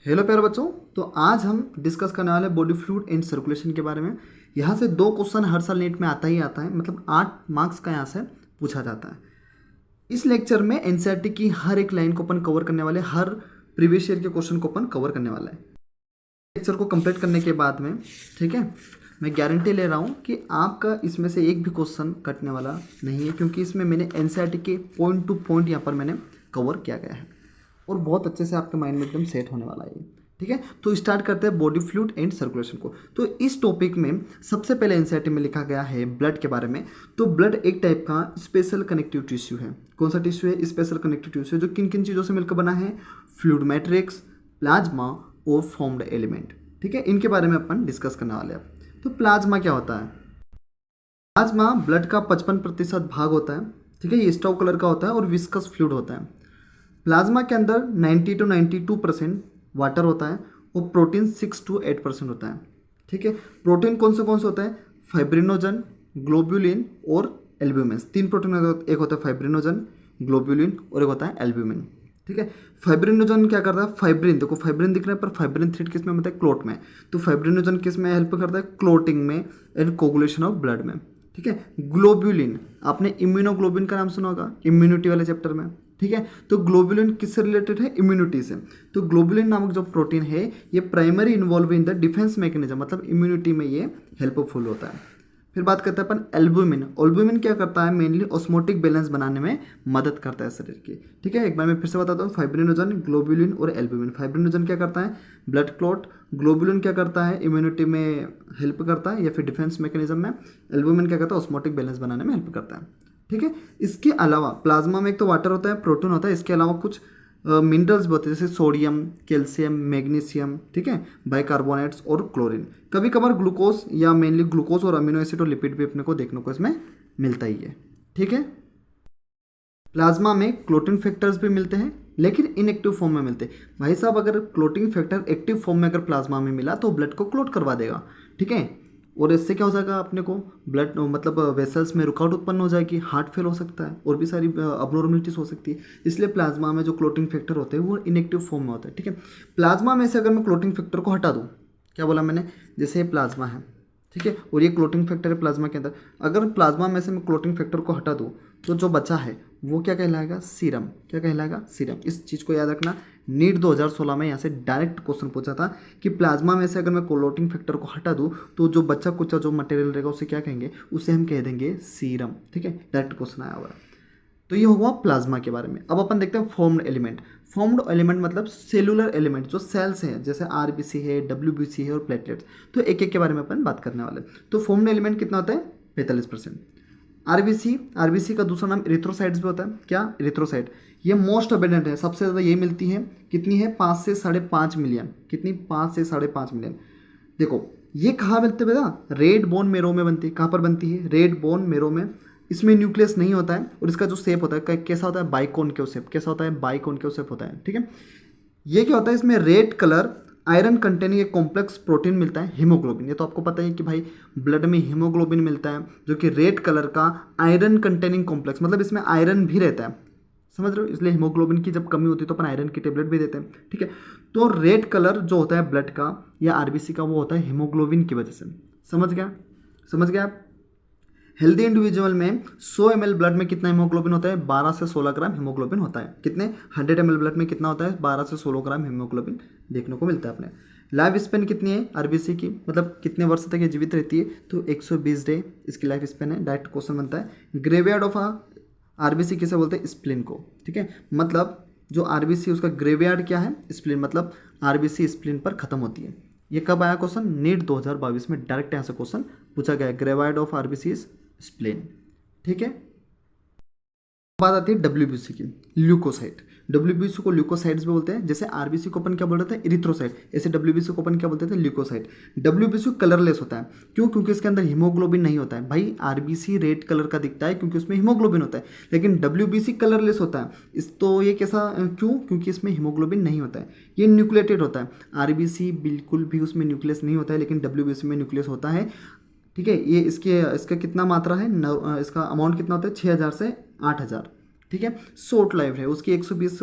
Hello प्यारे बच्चों। तो आज हम डिस्कस करने वाले बॉडी फ्लूइड एंड सर्कुलेशन के बारे में। यहाँ से 2 क्वेश्चन हर साल नीट में आता ही आता है, मतलब 8 मार्क्स का यहाँ से पूछा जाता है। इस लेक्चर में एनसीईआरटी की हर एक लाइन को अपन कवर करने वाले, हर प्रीवियस ईयर के क्वेश्चन को अपन कवर करने वाला है। लेक्चर को कंप्लीट करने के बाद में, ठीक है, मैं गारंटी ले रहा हूँ कि आपका इसमें से एक भी क्वेश्चन कटने वाला नहीं है, क्योंकि इसमें मैंने एनसीईआरटी के पॉइंट टू पॉइंट यहाँ पर मैंने कवर किया गया है और बहुत अच्छे से आपके माइंड में एकदम सेट होने वाला है ये। ठीक है, तो स्टार्ट करते हैं बॉडी फ्लूइड एंड सर्कुलेशन को। तो इस टॉपिक में सबसे पहले एनसीईआरटी में लिखा गया है ब्लड के बारे में। तो ब्लड एक टाइप का स्पेशल कनेक्टिव टिश्यू है। कौन सा टिश्यू है? स्पेशल कनेक्टिव टिश्यू, जो किन किन चीज़ों से मिलकर बना है? फ्लूइड मैट्रिक्स, प्लाज्मा और फॉर्म्ड एलिमेंट। ठीक है, इनके बारे में अपन डिस्कस करने वाले हैं। तो प्लाज्मा क्या होता है? प्लाज्मा ब्लड का 55% भाग होता है। ठीक है, ये स्टॉक कलर का होता है और विस्कस फ्लूइड होता है। प्लाज्मा के अंदर 90 to 92% वाटर होता है और प्रोटीन 6 to 8% होता है। ठीक है, प्रोटीन कौन से होता है? फाइब्रिनोजन, ग्लोब्यूलिन और एल्ब्यूमिन। 3 प्रोटीन, एक होता है फाइब्रिनोजन, ग्लोब्यूलिन और एक होता है एल्ब्यूमिन। ठीक है, फाइब्रिनोजन क्या करता है? फाइब्रिन, देखो फाइब्रिन दिख रहा है, पर फाइब्रिन थ्रेड किस में होता है? क्लोट में। तो फाइब्रिनोजन किस में हेल्प करता है? क्लोटिंग में एंड कोगुलेशन ऑफ ब्लड में। ठीक है, ग्लोब्यूलिन, आपने इम्यूनोग्लोबिन का नाम सुना होगा इम्यूनिटी वाले चैप्टर में। ठीक है, तो ग्लोबुलिन किससे रिलेटेड है? इम्यूनिटी से। तो ग्लोबुलिन नामक जो प्रोटीन है ये primary involve in the defence mechanism, मतलब इम्यूनिटी में ये हेल्पफुल होता है। फिर बात करते हैं अपन एल्ब्यूमिन। एल्ब्यूमिन क्या करता है? मेनली ऑस्मोटिक बैलेंस बनाने में मदद करता है शरीर की। ठीक है, एक बार मैं फिर से बताता हूँ, फाइब्रिनोजन, ग्लोबुलिन और एल्ब्यूमिन। फाइब्रिनोजन क्या करता है? Blood clot. ग्लोबुलिन क्या करता है? इम्यूनिटी में हेल्प करता है या फिर डिफेंस मैकेनिज्म में। एल्ब्यूमिन क्या करता है? ऑस्मोटिक बैलेंस बनाने में हेल्प करता है। ठीक है, इसके अलावा प्लाज्मा में एक तो वाटर होता है, प्रोटीन होता है, इसके अलावा कुछ मिनरल्स भी होते हैं, जैसे सोडियम, कैल्शियम, मैग्नीशियम, ठीक है, बाइकार्बोनेट्स और क्लोरीन। कभी कभार ग्लूकोज या मेनली ग्लूकोज और अमीनो एसिड और लिपिड भी अपने को देखने को इसमें मिलता ही है। ठीक है, प्लाज्मा में क्लोटिंग फैक्टर्स भी मिलते हैं, लेकिन इनएक्टिव फॉर्म में मिलते हैं। भाई साहब, अगर क्लोटिंग फैक्टर एक्टिव फॉर्म में अगर प्लाज्मा में मिला तो ब्लड को क्लोट करवा देगा। ठीक है, और इससे क्या हो जाएगा? अपने को ब्लड मतलब वेसल्स में रुकावट उत्पन्न हो जाएगी, हार्ट फेल हो सकता है और भी सारी अबनॉर्मलिटीज हो सकती है। इसलिए प्लाज्मा में जो क्लोटिंग फैक्टर होते हैं वो इनएक्टिव फॉर्म में होता है। ठीक है, प्लाज्मा में से अगर मैं क्लोटिंग फैक्टर को हटा दूँ, क्या बोला मैंने? जैसे ये प्लाज्मा है, ठीक है, और ये क्लोटिंग फैक्टर है प्लाज्मा के अंदर। अगर प्लाज्मा में से मैं क्लोटिंग फैक्टर को हटा दूँ तो जो बचा है वो क्या कहलाएगा? सीरम। क्या कहलाएगा? सीरम। इस चीज़ को याद रखना। नीट 2016 में यहाँ से डायरेक्ट क्वेश्चन पूछा था कि प्लाज्मा में से अगर मैं क्लोटिंग फैक्टर को हटा दूँ तो जो बच्चा कुचा जो मटेरियल रहेगा उसे क्या कहेंगे? उसे हम कह देंगे सीरम। ठीक है, डायरेक्ट क्वेश्चन आया हुआ है। तो ये हुआ प्लाज्मा के बारे में। अब अपन देखते हैं फॉर्म्ड एलिमेंट। फॉर्म्ड एलिमेंट मतलब सेलुलर एलिमेंट, जो सेल्स हैं, जैसे आरबीसी है, डब्ल्यूबीसी है और प्लेटलेट्स। तो एक एक के बारे में अपन बात करने वाले हैं। तो फॉर्म्ड एलिमेंट कितना होता है? 45%। आरबीसी का दूसरा नाम इरिथ्रोसाइट्स भी होता है। क्या? इरिथ्रोसाइट। ये मोस्ट अबेंडेंट है, सबसे ज़्यादा ये मिलती है। कितनी है? 5 से 5.5 मिलियन। कितनी? 5 से 5.5 मिलियन। देखो ये कहाँ मिलते हैं बेटा? रेड बोन मेरो में बनती है। कहाँ पर बनती है? रेड बोन मेरो में। इसमें न्यूक्लियस नहीं होता है और इसका जो शेप होता है कैसा होता है? Biconcave shape. कैसा होता है? बाइकॉनकेव शेप होता है। ठीक है, ये क्या होता है? इसमें रेड कलर आयरन कंटेनिंग एक कॉम्प्लेक्स प्रोटीन मिलता है, हीमोग्लोबिन। ये तो आपको पता है कि भाई ब्लड में हीमोग्लोबिन मिलता है, जो कि रेड कलर का आयरन कंटेनिंग कॉम्प्लेक्स, मतलब इसमें आयरन भी रहता है। समझ रहे हो? इसलिए हीमोग्लोबिन की जब कमी होती है तो अपन आयरन की टेबलेट भी देते हैं। ठीक है, तो रेड कलर जो होता है ब्लड का या आरबीसी का, वो होता है हीमोग्लोबिन की वजह से। समझ गया? समझ गया आप? हेल्दी इंडिविजुअल में 100 ml ब्लड में कितना हीमोग्लोबिन होता है? 12 से 16 ग्राम हीमोग्लोबिन होता है। कितने? 100 ml ब्लड में कितना होता है? 12 से 16 ग्राम हीमोग्लोबिन देखने को मिलता है अपने। लाइफ स्पेन कितनी है आरबीसी की, मतलब कितने वर्ष तक ये जीवित रहती है? तो 120 डे इसकी लाइफ स्पेन है। डायरेक्ट क्वेश्चन बनता है। ग्रेवयार्ड ऑफ आरबीसी किसे बोलते हैं? स्प्लीन को। ठीक है, मतलब जो आरबीसी उसका ग्रेवयार्ड क्या है? स्प्लीन, मतलब आरबीसी स्प्लीन पर खत्म होती है। ये कब आया क्वेश्चन? नीट 2022 में डायरेक्ट यहाँ से क्वेश्चन पूछा गया है, ग्रेवयार्ड ऑफ आरबीसी स्प्लेन। ठीक है, बात आती है डब्ल्यूबीसी की, ल्यूकोसाइट। डब्ल्यूबीसी को ल्यूकोसाइट्स भी बोलते हैं। जैसे आरबीसी को अपन क्या बोल रहे थे? इरिथ्रोसाइट। ऐसे डब्ल्यूबीसी को अपन क्या बोलते थे? ल्यूकोसाइट। डब्ल्यूबीसी कलरलेस होता है। क्यों? क्योंकि इसके अंदर हीमोग्लोबिन नहीं होता है। भाई आरबीसी रेड कलर का दिखता है क्योंकि उसमें हीमोग्लोबिन होता है, लेकिन डब्ल्यूबीसी कलरलेस होता है। इस तो ये कैसा? क्यों? क्योंकि इसमें हीमोग्लोबिन नहीं होता है, ये न्यूक्लिएटेड होता है। आरबीसी बिल्कुल भी उसमें न्यूक्लियस नहीं होता है, लेकिन डब्ल्यूबीसी में न्यूक्लियस होता है। ठीक है, ये इसका कितना मात्रा है? इसका अमाउंट कितना होता है? 6000 से 8000। ठीक है, शॉर्ट लाइफ है उसकी, 120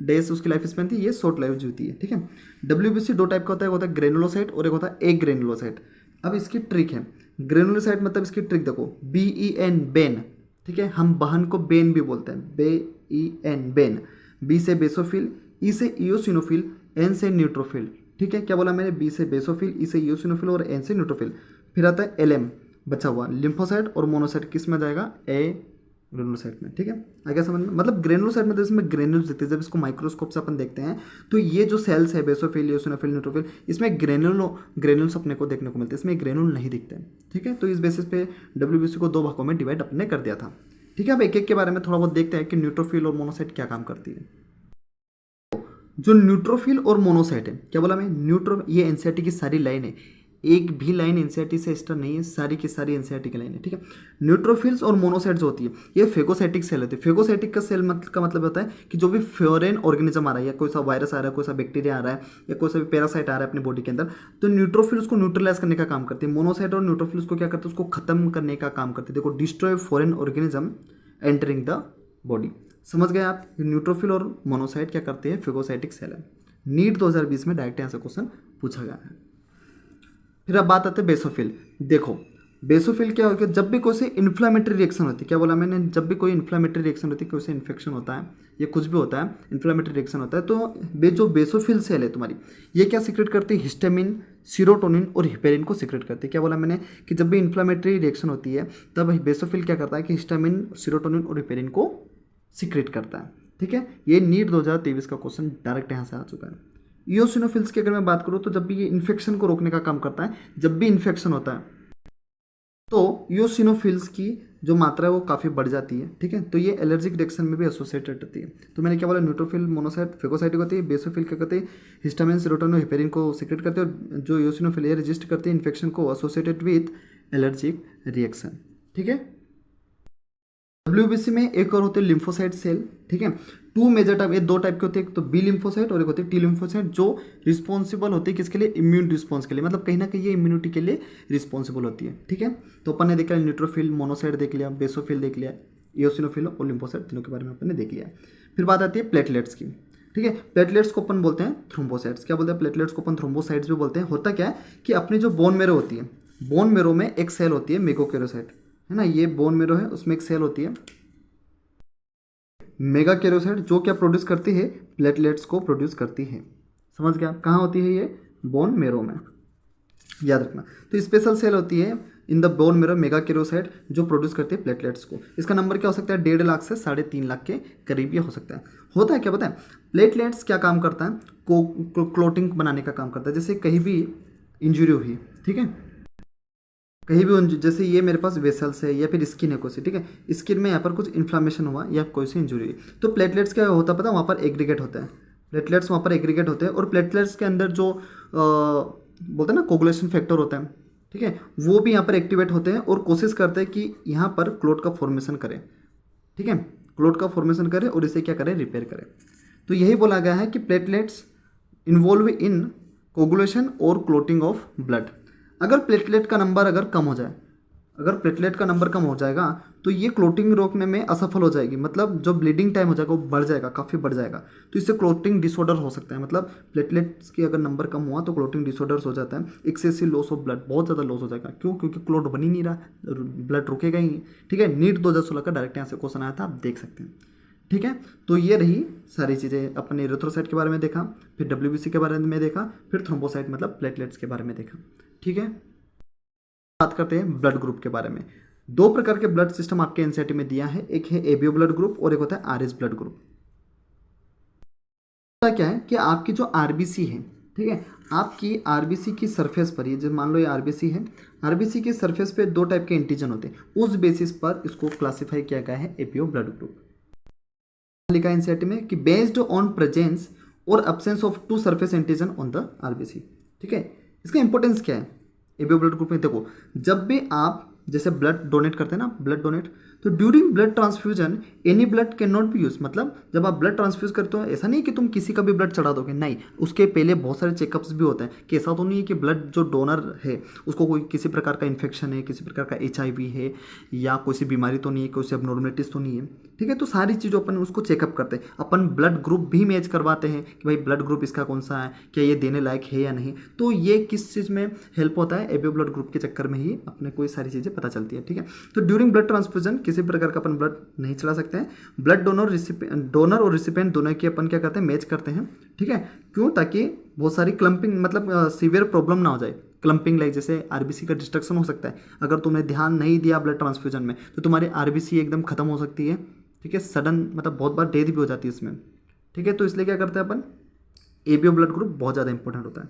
डेज उसकी लाइफ स्पेन थी, ये शॉर्ट लाइफ जीती है, ठीक है। WBC दो टाइप का होता है, एक होता है ग्रेनुलोसाइट और एक होता है एक ग्रेनुलोसाइट। अब इसकी ट्रिक है, ग्रेनुलोसाइट मतलब इसकी ट्रिक देखो, BEN बेन, ठीक है, हम बहन को बेन भी बोलते हैं, BEN बेन। B से बेसोफिल, E से इयोसिनोफिल, N से न्यूट्रोफिल, ठीक है। क्या बोला मैंने, B से बेसोफिल, E से इयोसिनोफिल और N से न्यूट्रोफिल। फिर आता है LM बचा हुआ, लिम्फोसाइट और मोनोसाइट किस में जाएगा, A ग्रेनुलोसाइट में, ठीक है। आगे समझ में, मतलब ग्रेनुलोसाइट में तो इसमें ग्रेनुल्स दिखते हैं, जब इसको माइक्रोस्कोप से अपन देखते हैं तो ये जो सेल्स है बेसोफिल, इयोसिनोफिल, न्यूट्रोफिल, इसमें ग्रेनुल्स अपने को देखने को मिलते हैं, इसमें ग्रेनुल नहीं दिखते हैं, ठीक है। तो इस बेसिस पे WBC को दो भागों में डिवाइड अपने कर दिया था, ठीक है। अब एक एक के बारे में थोड़ा बहुत देखते हैं कि न्यूट्रोफिल और मोनोसाइट क्या काम करती है। जो न्यूट्रोफिल और मोनोसाइट है, क्या बोला मैं, ये एनसीईआरटी की सारी लाइन है, एक भी लाइन एनसीईआरटी से एक्स्ट्रा नहीं है, सारी की सारी एनसीईआरटी की लाइन है, ठीक है। न्यूट्रोफिल्स और मोनोसाइट जो होती है ये फेगोसाइटिक सेल होती है। फेगोसाइटिक का सेल का मतलब होता है कि जो भी फॉरेन ऑर्गेनिज्म आ रहा है, या कोई सा वायरस आ रहा है, कोई सा बैक्टीरिया आ रहा है, या कोई सा भी पैरासाइट आ रहा है अपनी बॉडी के अंदर, तो न्यूट्रोफिल उसको न्यूट्रलाइज करने का काम करती है। मोनोसाइट और न्यूट्रोफिल उसको क्या करते हैं, उसको खत्म करने का काम करते हैं। देखो, destroy foreign organism entering the body. समझ गए आप, न्यूट्रोफिल और मोनोसाइट क्या करते हैं, फेगोसाइटिक सेल है। नीट 2020 में डायरेक्ट यहाँ से क्वेश्चन पूछा गया है। फिर अब बात आते हैं बेसोफिल। देखो, बेसोफिल क्या होगा, जब भी कोई से इन्फ्लामेटरी रिएक्शन होती है, क्या बोला मैंने, जब भी कोई इन्फ्लामेटरी रिएक्शन होती है, कोई से इन्फेक्शन होता है या कुछ भी होता है, इन्फ्लामेटरी रिएक्शन होता है, तो जो बेसोफिल सेल है तुम्हारी, ये क्या सीक्रेट करती है, हिस्टामिन, सीरोटोनिन और हिपेरिन को सीक्रेट करती है। क्या बोला मैंने कि जब भी इन्फ्लामेटरी रिएक्शन होती है तब बेसोफिल क्या करता है कि हिस्टामिन, सीरोटोनिन और हिपेरिन को सीक्रेट करता है, ठीक है। ये नीट 2023 का क्वेश्चन डायरेक्ट यहाँ से आ चुका है। इयोसिनोफिल्स की अगर मैं बात करूँ तो जब भी ये इन्फेक्शन को रोकने का काम करता है, जब भी इन्फेक्शन होता है तो इयोसिनोफिल्स की जो मात्रा है वो काफ़ी बढ़ जाती है, ठीक है। तो ये एलर्जिक रिएक्शन में भी एसोसिएटेड होती है। तो मैंने क्या बोला, न्यूट्रोफिल, मोनोसाइट फेगोसाइटिक होती है, बेसोफिल क्या करते हैं, हिस्टामिन, सीरोटोनिन, हिपेरिन को सीक्रेट करते हैं, और जो इयोसिनोफिल है रेजिस्ट करते हैं इन्फेक्शन को एसोसिएटेड विथ एलर्जिक रिएक्शन, ठीक है। WBC में एक और होते हैं लिम्फोसाइट सेल, ठीक है। टू मेजर टाइप, ये दो टाइप के होते हैं, तो बी लिम्फोसाइट और एक होते हैं टी लिम्फोसाइट, जो रिस्पॉन्सिबल होती है किसके लिए, इम्यून रिस्पॉन्स के लिए, मतलब कहीं ना कहीं ये इम्यूनिटी के लिए रिस्पॉन्सिबल होती है, ठीक है। तो अपन ने देख लिया न्यूट्रोफिल, मोनोसाइट देख लिया, बेसोफिल देख लिया, इयोसिनोफिल और लिम्फोसाइट, तीनों के बारे में अपन ने देख लिया। फिर बात आती है प्लेटलेट्स की, ठीक है। प्लेटलेट्स को अपन बोलते हैं थ्रोम्बोसाइट्स। क्या बोलते हैं, प्लेटलेट्स को अपन थ्रोम्बोसाइट्स भी बोलते हैं। होता क्या है कि अपनी जो बोन मेरो होती है, बोन मेरो में एक सेल होती है मेगाकेरोसाइट, है ना, ये बोन मेरो है, उसमें एक सेल होती है मेगाकेरोसाइट, जो क्या प्रोड्यूस करती है, प्लेटलेट्स को प्रोड्यूस करती है। समझ गया, कहाँ होती है ये, बोन मेरो में, याद रखना। तो स्पेशल सेल होती है इन द बोन मेरो, मेगाकेरोसाइट, जो प्रोड्यूस करती है प्लेटलेट्स को। इसका नंबर क्या हो सकता है, 1.5 लाख से 3.5 लाख के करीब ये हो सकता है। होता है क्या पता है, प्लेटलेट्स क्या काम करता है, क्लोटिंग बनाने का काम करता है। जैसे कहीं भी इंजुरी हुई, ठीक है, कहीं भी, जैसे ये मेरे पास वेसल्स है या फिर स्किन है कोई सी, ठीक है, स्किन में यहाँ पर कुछ इन्फ्लामेशन हुआ या कोई सी इंजुरी हुई, तो प्लेटलेट्स क्या होता है पता है, वहाँ पर एग्रीगेट होता है, प्लेटलेट्स वहाँ पर एग्रीगेट होते हैं, और प्लेटलेट्स के अंदर जो बोलते हैं ना कोगुलेशन फैक्टर होता है, ठीक है, वो भी यहाँ पर एक्टिवेट होते हैं और कोशिश करते हैं कि यहाँ पर क्लोट का फॉर्मेशन करें, ठीक है, क्लोट का फॉर्मेशन करें और इसे क्या करें, रिपेयर करें। तो यही बोला गया है कि प्लेटलेट्स इन्वॉल्व इन कोगुलेशन और क्लोटिंग ऑफ ब्लड। अगर प्लेटलेट का नंबर अगर कम हो जाए, अगर प्लेटलेट का नंबर कम हो जाएगा तो ये क्लोटिंग रोकने में असफल हो जाएगी, मतलब जो ब्लीडिंग टाइम हो जाएगा वो बढ़ जाएगा, काफ़ी बढ़ जाएगा। तो इससे क्लोटिंग डिसऑर्डर हो सकता है, मतलब प्लेटलेट्स की अगर नंबर कम हुआ तो क्लोटिंग डिसऑर्डर्स हो जाता है, एक्सेसिव लॉस ऑफ ब्लड, बहुत ज़्यादा लॉस हो जाएगा। क्यों, क्योंकि क्लोट बन ही नहीं रहा, ब्लड रुकेगा ही नहीं, ठीक है। नीट 2016 का डायरेक्ट यहाँ से क्वेश्चन आया था, आप देख सकते हैं, ठीक है। तो ये रही सारी चीज़ें, अपने एरिथ्रोसाइट के बारे में देखा, फिर WBC के बारे में देखा, फिर थ्रोम्बोसाइट मतलब प्लेटलेट्स के बारे में देखा, ठीक है। बात करते हैं ब्लड ग्रुप के बारे में। दो प्रकार के ब्लड सिस्टम आपके एनसीईआरटी में दिया है, एक है एबीओ ब्लड ग्रुप और एक होता है आरएच ब्लड ग्रुप। क्या है कि आपकी जो आरबीसी है, ठीक है, आपकी आरबीसी की सरफेस पर, ये जो मान लो ये आरबीसी है, आरबीसी की सरफेस पे दो टाइप के एंटीजन होते हैं, उस बेसिस पर इसको क्लासिफाई किया गया है एपीओ ब्लड ग्रुप। लिखा एनसीईआरटी में कि बेस्ड ऑन प्रेजेंस और absence of two surface antigen on the RBC, ठीक है। इसका इंपॉर्टेंस क्या है, एबीओ ब्लड ग्रुप में देखो, जब भी आप जैसे ब्लड डोनेट करते हैं ना, ब्लड डोनेट, तो during blood transfusion any blood can not be use, मतलब जब आप ब्लड ट्रांसफ्यूज करते हो ऐसा नहीं कि तुम किसी का भी ब्लड चढ़ा दोगे, नहीं, उसके पहले बहुत सारे चेकअप्स भी होते हैं कि ऐसा तो नहीं है कि ब्लड जो डोनर है उसको कोई किसी प्रकार का इन्फेक्शन है, किसी प्रकार का HIV है या कोई सी बीमारी तो नहीं है, कोई सी अबनॉर्मलिटीज तो नहीं है, ठीक है। तो सारी चीज़ों अपन उसको चेकअप करते हैं, अपन ब्लड ग्रुप भी मैच करवाते हैं कि भाई ब्लड ग्रुप इसका कौन सा है, क्या ये देने लायक है या नहीं। तो ये किस चीज़ में हेल्प होता है, एबीओ ब्लड ग्रुप के चक्कर में ही अपने को ये सारी चीज़ें पता चलती है, ठीक है। तो ड्यूरिंग ब्लड ट्रांसफ्यूजन किसी प्रकार का अपन ब्लड नहीं चला सकते हैं, ब्लड डोनर और रिसिपेंट दोनों की अपन क्या करते हैं, मैच करते हैं, ठीक है। क्यों? ताकि बहुत सारी क्लम्पिंग मतलब सीवियर प्रॉब्लम ना हो जाए, क्लम्पिंग लाइक जैसे आरबीसी का डिस्ट्रक्शन हो सकता है, अगर तुमने ध्यान नहीं दिया ब्लड ट्रांसफ्यूजन में तो तुम्हारी आरबीसी एकदम खत्म हो सकती है, ठीक है, सडन मतलब बहुत बार डेथ भी हो जाती है इसमें, ठीक है। तो इसलिए क्या करते हैं अपन, एबीओ ब्लड ग्रुप बहुत ज़्यादा इंपॉर्टेंट होता है।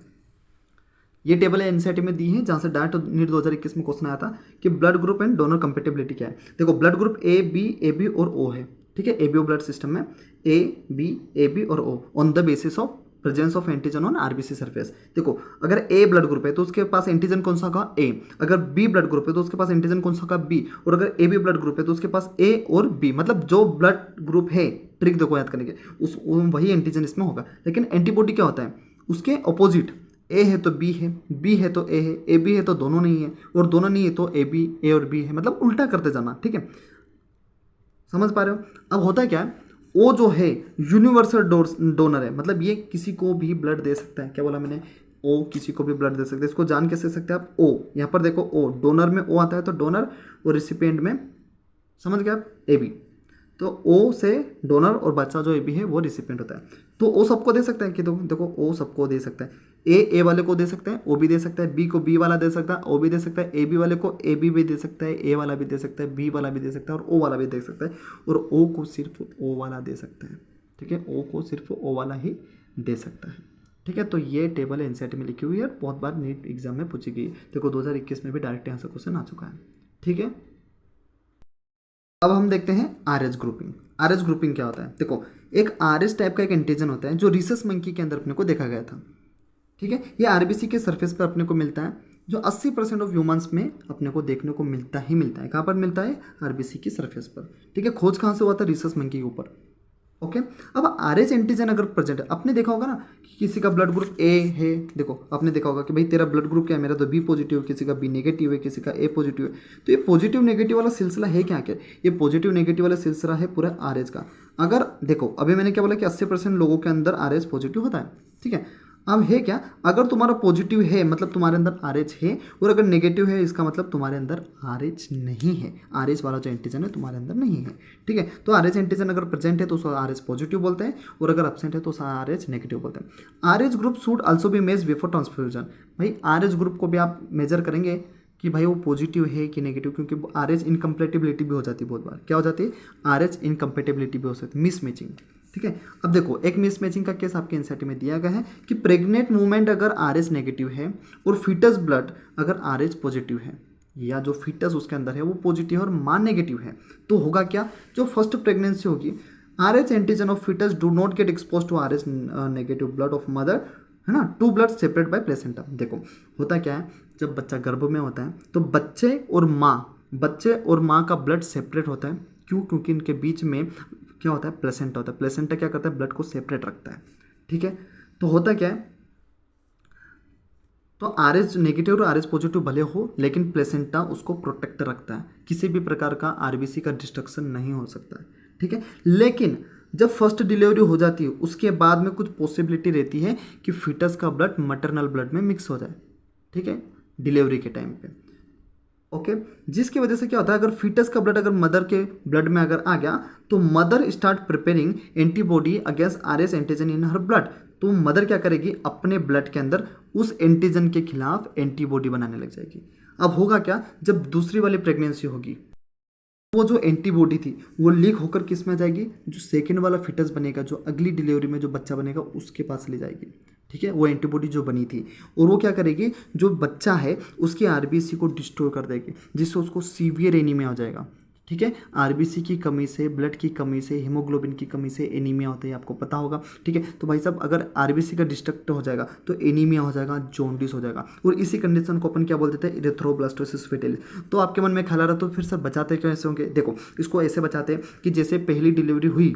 ये टेबल है एनसीईआरटी में दी है, जहाँ से डायरेक्ट नीट 2021 में क्वेश्चन आया था कि blood group and donor compatibility क्या है। देखो ब्लड ग्रुप ए बी और ओ है, ठीक है, एबीओ ब्लड सिस्टम में ए बी और O on the basis of presence of antigen on RBC surface. देखो अगर ए ब्लड ग्रुप है तो उसके पास एंटीजन कौन सा का ए, अगर बी ब्लड ग्रुप है तो उसके पास एंटीजन कौन सा का बी, और अगर ए बी ब्लड ग्रुप है तो उसके पास ए और बी, मतलब जो ब्लड ग्रुप है, ट्रिक देखो याद करने के, उस वही एंटीजन इसमें होगा। लेकिन एंटीबॉडी क्या होता है, उसके अपोजिट, ए है तो बी है, बी है तो ए है, ए बी है तो दोनों नहीं है, और दोनों नहीं है तो ए और बी है, मतलब उल्टा करते जाना, ठीक है, समझ पा रहे हो। अब होता है क्या है, ओ जो है यूनिवर्सल डोनर है, मतलब ये किसी को भी ब्लड दे सकता है, क्या बोला मैंने, ओ किसी को भी ब्लड दे सकता है। इसको जान कैसे सकते हैं आप, ओ यहाँ पर देखो, ओ डोनर में ओ आता है तो डोनर, और रिसिपिएंट में समझ गए आप ए बी, तो ओ से डोनर और बच्चा जो ए बी है वो रिसिपिएंट होता है। तो ओ सबको दे सकता है कि देखो ओ सबको दे सकता है, ए वाले को दे सकता है, ओ भी दे सकता है, बी को बी वाला दे सकता है, ओ भी दे सकता है, ए बी वाले को ए बी भी दे सकता है, ए वाला भी दे सकता है, बी वाला भी दे सकता है, और ओ वाला भी दे सकता है, और ओ को सिर्फ ओ वाला दे सकता है, ठीक है, ओ को सिर्फ ओ वाला ही दे सकता है, ठीक है। तो ये टेबल एनसीईआरटी में लिखी हुई है, बहुत बार नीट एग्जाम में पूछी गई है। देखो 2021 में भी डायरेक्ट यहाँ से क्वेश्चन आ चुका है, ठीक है। अब हम देखते हैं आरएच ग्रुपिंग। आरएच ग्रुपिंग क्या होता है, देखो एक आरएच टाइप का एक एंटीजन होता है जो रिसस मंकी के अंदर अपने को देखा गया था, ठीक है। ये आरबीसी के सरफेस पर अपने को मिलता है, जो 80% ऑफ ह्यूमंस में अपने को देखने को मिलता ही मिलता है। कहाँ पर मिलता है, आरबीसी की सरफेस पर, ठीक है। खोज कहाँ से हुआ था, रिसस मंकी के ऊपर, ओके। अब आरएच एंटीजन अगर प्रेजेंट है, आपने देखा होगा ना कि किसी का ब्लड ग्रुप ए है, देखो आपने देखा होगा कि भाई तेरा ब्लड ग्रुप क्या है, मेरा तो बी पॉजिटिव है, किसी का बी नेगेटिव है, किसी का ए पॉजिटिव है। तो ये पॉजिटिव नेगेटिव वाला सिलसिला है क्या, ये पॉजिटिव नेगेटिव वाला सिलसिला है पूरा आरएच का। अगर देखो अभी मैंने क्या बोला कि 80% लोगों के अंदर आरएच पॉजिटिव होता है, ठीक है। अब है क्या, अगर तुम्हारा पॉजिटिव है मतलब तुम्हारे अंदर आरएच है, और अगर नेगेटिव है इसका मतलब तुम्हारे अंदर आरएच नहीं है, आरएच वाला जो एंटीजन है तुम्हारे अंदर नहीं है, ठीक है। तो आरएच एंटीजन अगर प्रेजेंट है तो उसको आरएच पॉजिटिव बोलते हैं, और अगर एब्सेंट है तो आरएच नेगेटिव बोलते हैं। RH group should also be measured before transfusion. भाई आरएच ग्रुप को भी आप मेजर करेंगे कि भाई वो पॉजिटिव है कि नेगेटिव, क्योंकि आरएच इनकम्पेटेबिलिटी भी हो जाती है, बहुत बार क्या हो जाती है, आरएच इनकम्पेटेबिलिटी भी हो सकती है, मिस मैचिंग, ठीक है। अब देखो एक मिस मैचिंग का केस आपके एनसीईआरटी में दिया गया है कि प्रेग्नेंट वुमेन अगर आरएच नेगेटिव है और फीटस ब्लड अगर आरएच पॉजिटिव है, या जो फीटस उसके अंदर है वो पॉजिटिव है और मां नेगेटिव है, तो होगा क्या, जो फर्स्ट प्रेगनेंसी होगी, Rh antigen of fetus do not get expose to Rh negative blood of mother, है ना, two blood separate by placenta. देखो होता क्या है, जब बच्चा गर्भ में होता है तो बच्चे और माँ का ब्लड सेपरेट होता है, क्यों, क्योंकि इनके बीच में क्या होता है, प्लेसेंटा होता है। प्लेसेंटा क्या करता है, ब्लड को सेपरेट रखता है, ठीक है। तो होता क्या है, तो आरएच नेगेटिव और आरएच पॉजिटिव भले हो, लेकिन प्लेसेंटा उसको प्रोटेक्ट रखता है, किसी भी प्रकार का आरबीसी का डिस्ट्रक्शन नहीं हो सकता है, ठीक है। लेकिन जब फर्स्ट डिलीवरी हो जाती है उसके बाद में कुछ पॉसिबिलिटी रहती है कि फीटस का ब्लड मैटरनल ब्लड में मिक्स हो जाए, ठीक है, डिलीवरी के टाइम पे, ओके। जिसकी वजह से क्या होता है, अगर फीटस का ब्लड अगर मदर के ब्लड में अगर आ गया तो mother start preparing antibody against RH antigen इन हर ब्लड। तो मदर क्या करेगी, अपने ब्लड के अंदर उस एंटीजन के खिलाफ एंटीबॉडी बनाने लग जाएगी। अब होगा क्या, जब दूसरी वाली प्रेगनेंसी होगी, वो जो एंटीबॉडी थी वो लीक होकर किस में जाएगी, जो सेकेंड वाला फिटस बनेगा, जो अगली डिलीवरी में जो बच्चा बनेगा उसके पास ले जाएगी, ठीक है। वो एंटीबॉडी जो बनी थी, और वो क्या करेगी, जो बच्चा है उसकी आरबीसी को डिस्ट्रॉय कर देगी, जिससे उसको सीवियर एनीमिया हो जाएगा, ठीक है। आरबीसी की कमी से, ब्लड की कमी से, हीमोग्लोबिन की कमी से एनीमिया होता है, आपको पता होगा। ठीक है, तो भाई साहब अगर आरबीसी का डिस्ट्रक्ट हो जाएगा तो एनीमिया हो जाएगा, जॉन्डिस हो जाएगा, और इसी कंडीशन को अपन क्या बोल देते हैं, इरेथ्रोब्लास्टोसिस फेटालिस। तो आपके मन में ख्याल आ रहा तो फिर सर बचाते कैसे होंगे? देखो, इसको ऐसे बचाते हैं कि जैसे पहली डिलीवरी हुई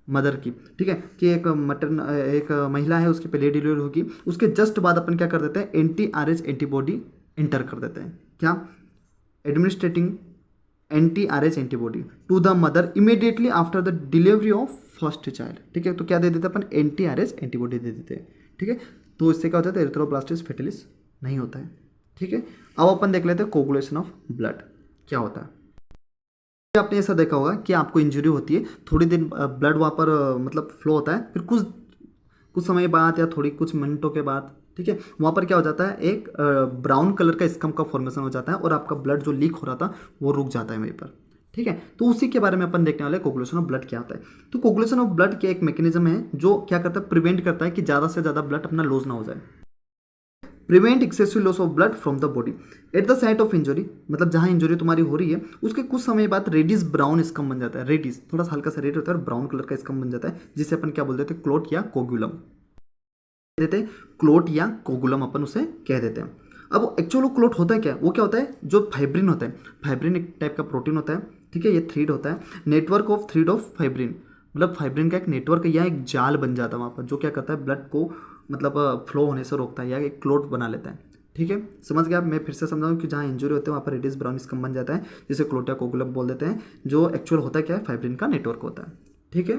मदर की, ठीक है, कि एक महिला है, उसकी पहली डिलीवरी होगी, उसके जस्ट बाद अपन क्या कर देते हैं, एंटी आरएच एंटीबॉडी इंटर कर देते हैं। क्या? Administrating anti Rh antibody to the mother immediately after the delivery of first child. ठीक है, तो क्या दे देते हैं अपन, एंटी आरएच एंटीबॉडी दे देते हैं। ठीक है, तो इससे क्या होता है, एरिथ्रोब्लास्टिस फेटालिस नहीं होता है। ठीक है, अब अपन देख लेते हैं कोगुलेशन ऑफ ब्लड क्या होता है। आपने ऐसा देखा होगा कि आपको इंजरी होती है, थोड़ी देर ब्लड वहाँ पर मतलब फ्लो होता है, फिर कुछ समय बाद या कुछ मिनटों के बाद, ठीक है, वहाँ पर क्या हो जाता है, एक ब्राउन कलर का स्कम का फॉर्मेशन हो जाता है और आपका ब्लड जो लीक हो रहा था वो रुक जाता है वहीं पर। ठीक है, तो उसी के बारे में अपन देखने वाले कोगुलेशन ऑफ ब्लड क्या होता है। तो कोगुलेशन ऑफ ब्लड के एक मैकेनिज्म है जो क्या करता है, प्रिवेंट करता है कि ज़्यादा से ज़्यादा ब्लड अपना लॉस ना हो जाए। Prevent excessive loss of blood from the body at the site of injury, मतलब जहां इंजरी तुम्हारी हो रही है उसके कुछ समय बाद रेडिस ब्राउन स्कम बन जाता है। रेडिस थोड़ा सा हल्का सा रेड होता है और ब्राउन कलर का स्कम बन जाता है, जिसे अपन क्या बोल देते हैं, क्लोट या कोगुलम देते हैं। क्लोट या कोगुलम अपन उसे कह देते हैं। अब एक्चुअल क्लोट होता है क्या, वो क्या होता है, जो फाइब्रिन होता है, फाइब्रिन एक टाइप का प्रोटीन होता है। ठीक है, ये थ्रीड होता है, network of thread of fibrin, मतलब फाइब्रिन का एक नेटवर्क या एक जाल बन जाता है वहाँ पर, जो क्या करता है, ब्लड को मतलब फ्लो होने से रोकता है या एक क्लोट बना लेता है। ठीक है, समझ गया। मैं फिर से समझाऊँ कि जहाँ इंजरी होते हैं वहाँ पर रेडिस ब्राउन स्कम बन जाता है, जिसे क्लोट या कोगुलम बोल देते हैं, जो एक्चुअल होता है क्या है, फाइब्रिन का नेटवर्क होता है। ठीक है,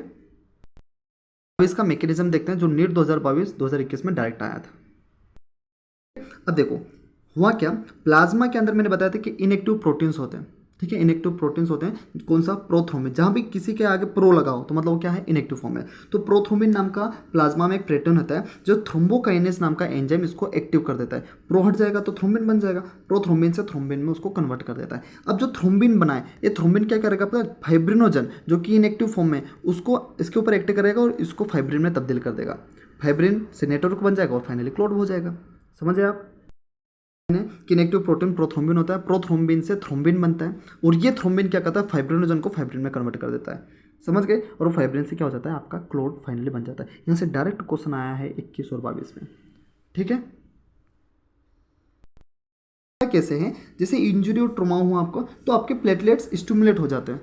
अब इसका मैकेनिज्म देखते हैं जो नीट 2022-2021 में डायरेक्ट आया था। अब देखो हुआ क्या, प्लाज्मा के अंदर मैंने बताया था कि इनएक्टिव प्रोटीन्स होते हैं। ठीक है, इनएक्टिव प्रोटीन्स होते हैं, कौन सा, प्रोथ्रोम्बिन। जहाँ भी किसी के आगे प्रो लगाओ तो मतलब वो क्या है, इनएक्टिव फॉर्म है। तो प्रोथ्रोम्बिन नाम का प्लाज्मा में एक प्रोटीन होता है जो थ्रोम्बोकाइनेस नाम का एंजाइम इसको एक्टिव कर देता है। प्रो हट जाएगा तो थ्रोम्बिन बन जाएगा, प्रोथ्रोम्बिन से थ्रोम्बिन में उसको कन्वर्ट कर देता है। अब जो थ्रोम्बिन बनाए, ये थ्रोम्बिन क्या करेगा, पता है, फाइब्रिनोजन जो कि इनएक्टिव फॉर्म में, उसको इसके ऊपर एक्ट करेगा और इसको फाइब्रिन में तब्दील कर देगा। फाइब्रिन से नेटवर्क बन जाएगा और फाइनली क्लोट हो जाएगा। समझे आप, किनेक्टिव प्रोटीन प्रोथ्रोम्बिन होता है, प्रोथ्रोम्बिन से थ्रोम्बिन बनता है और ये थ्रोम्बिन क्या करता है, फाइब्रिनोजन को फाइब्रिन में कन्वर्ट कर देता है। समझ गए, और वो फाइब्रिन से क्या हो जाता है, आपका क्लोट फाइनली बन जाता है। यहाँ से डायरेक्ट क्वेश्चन आया है 21 और 22 में। ठीक है, कैसे हैं, जैसे इंजरी और ट्रॉमा हुआ आपको तो आपके प्लेटलेट्स स्टिमुलेट हो जाते हैं,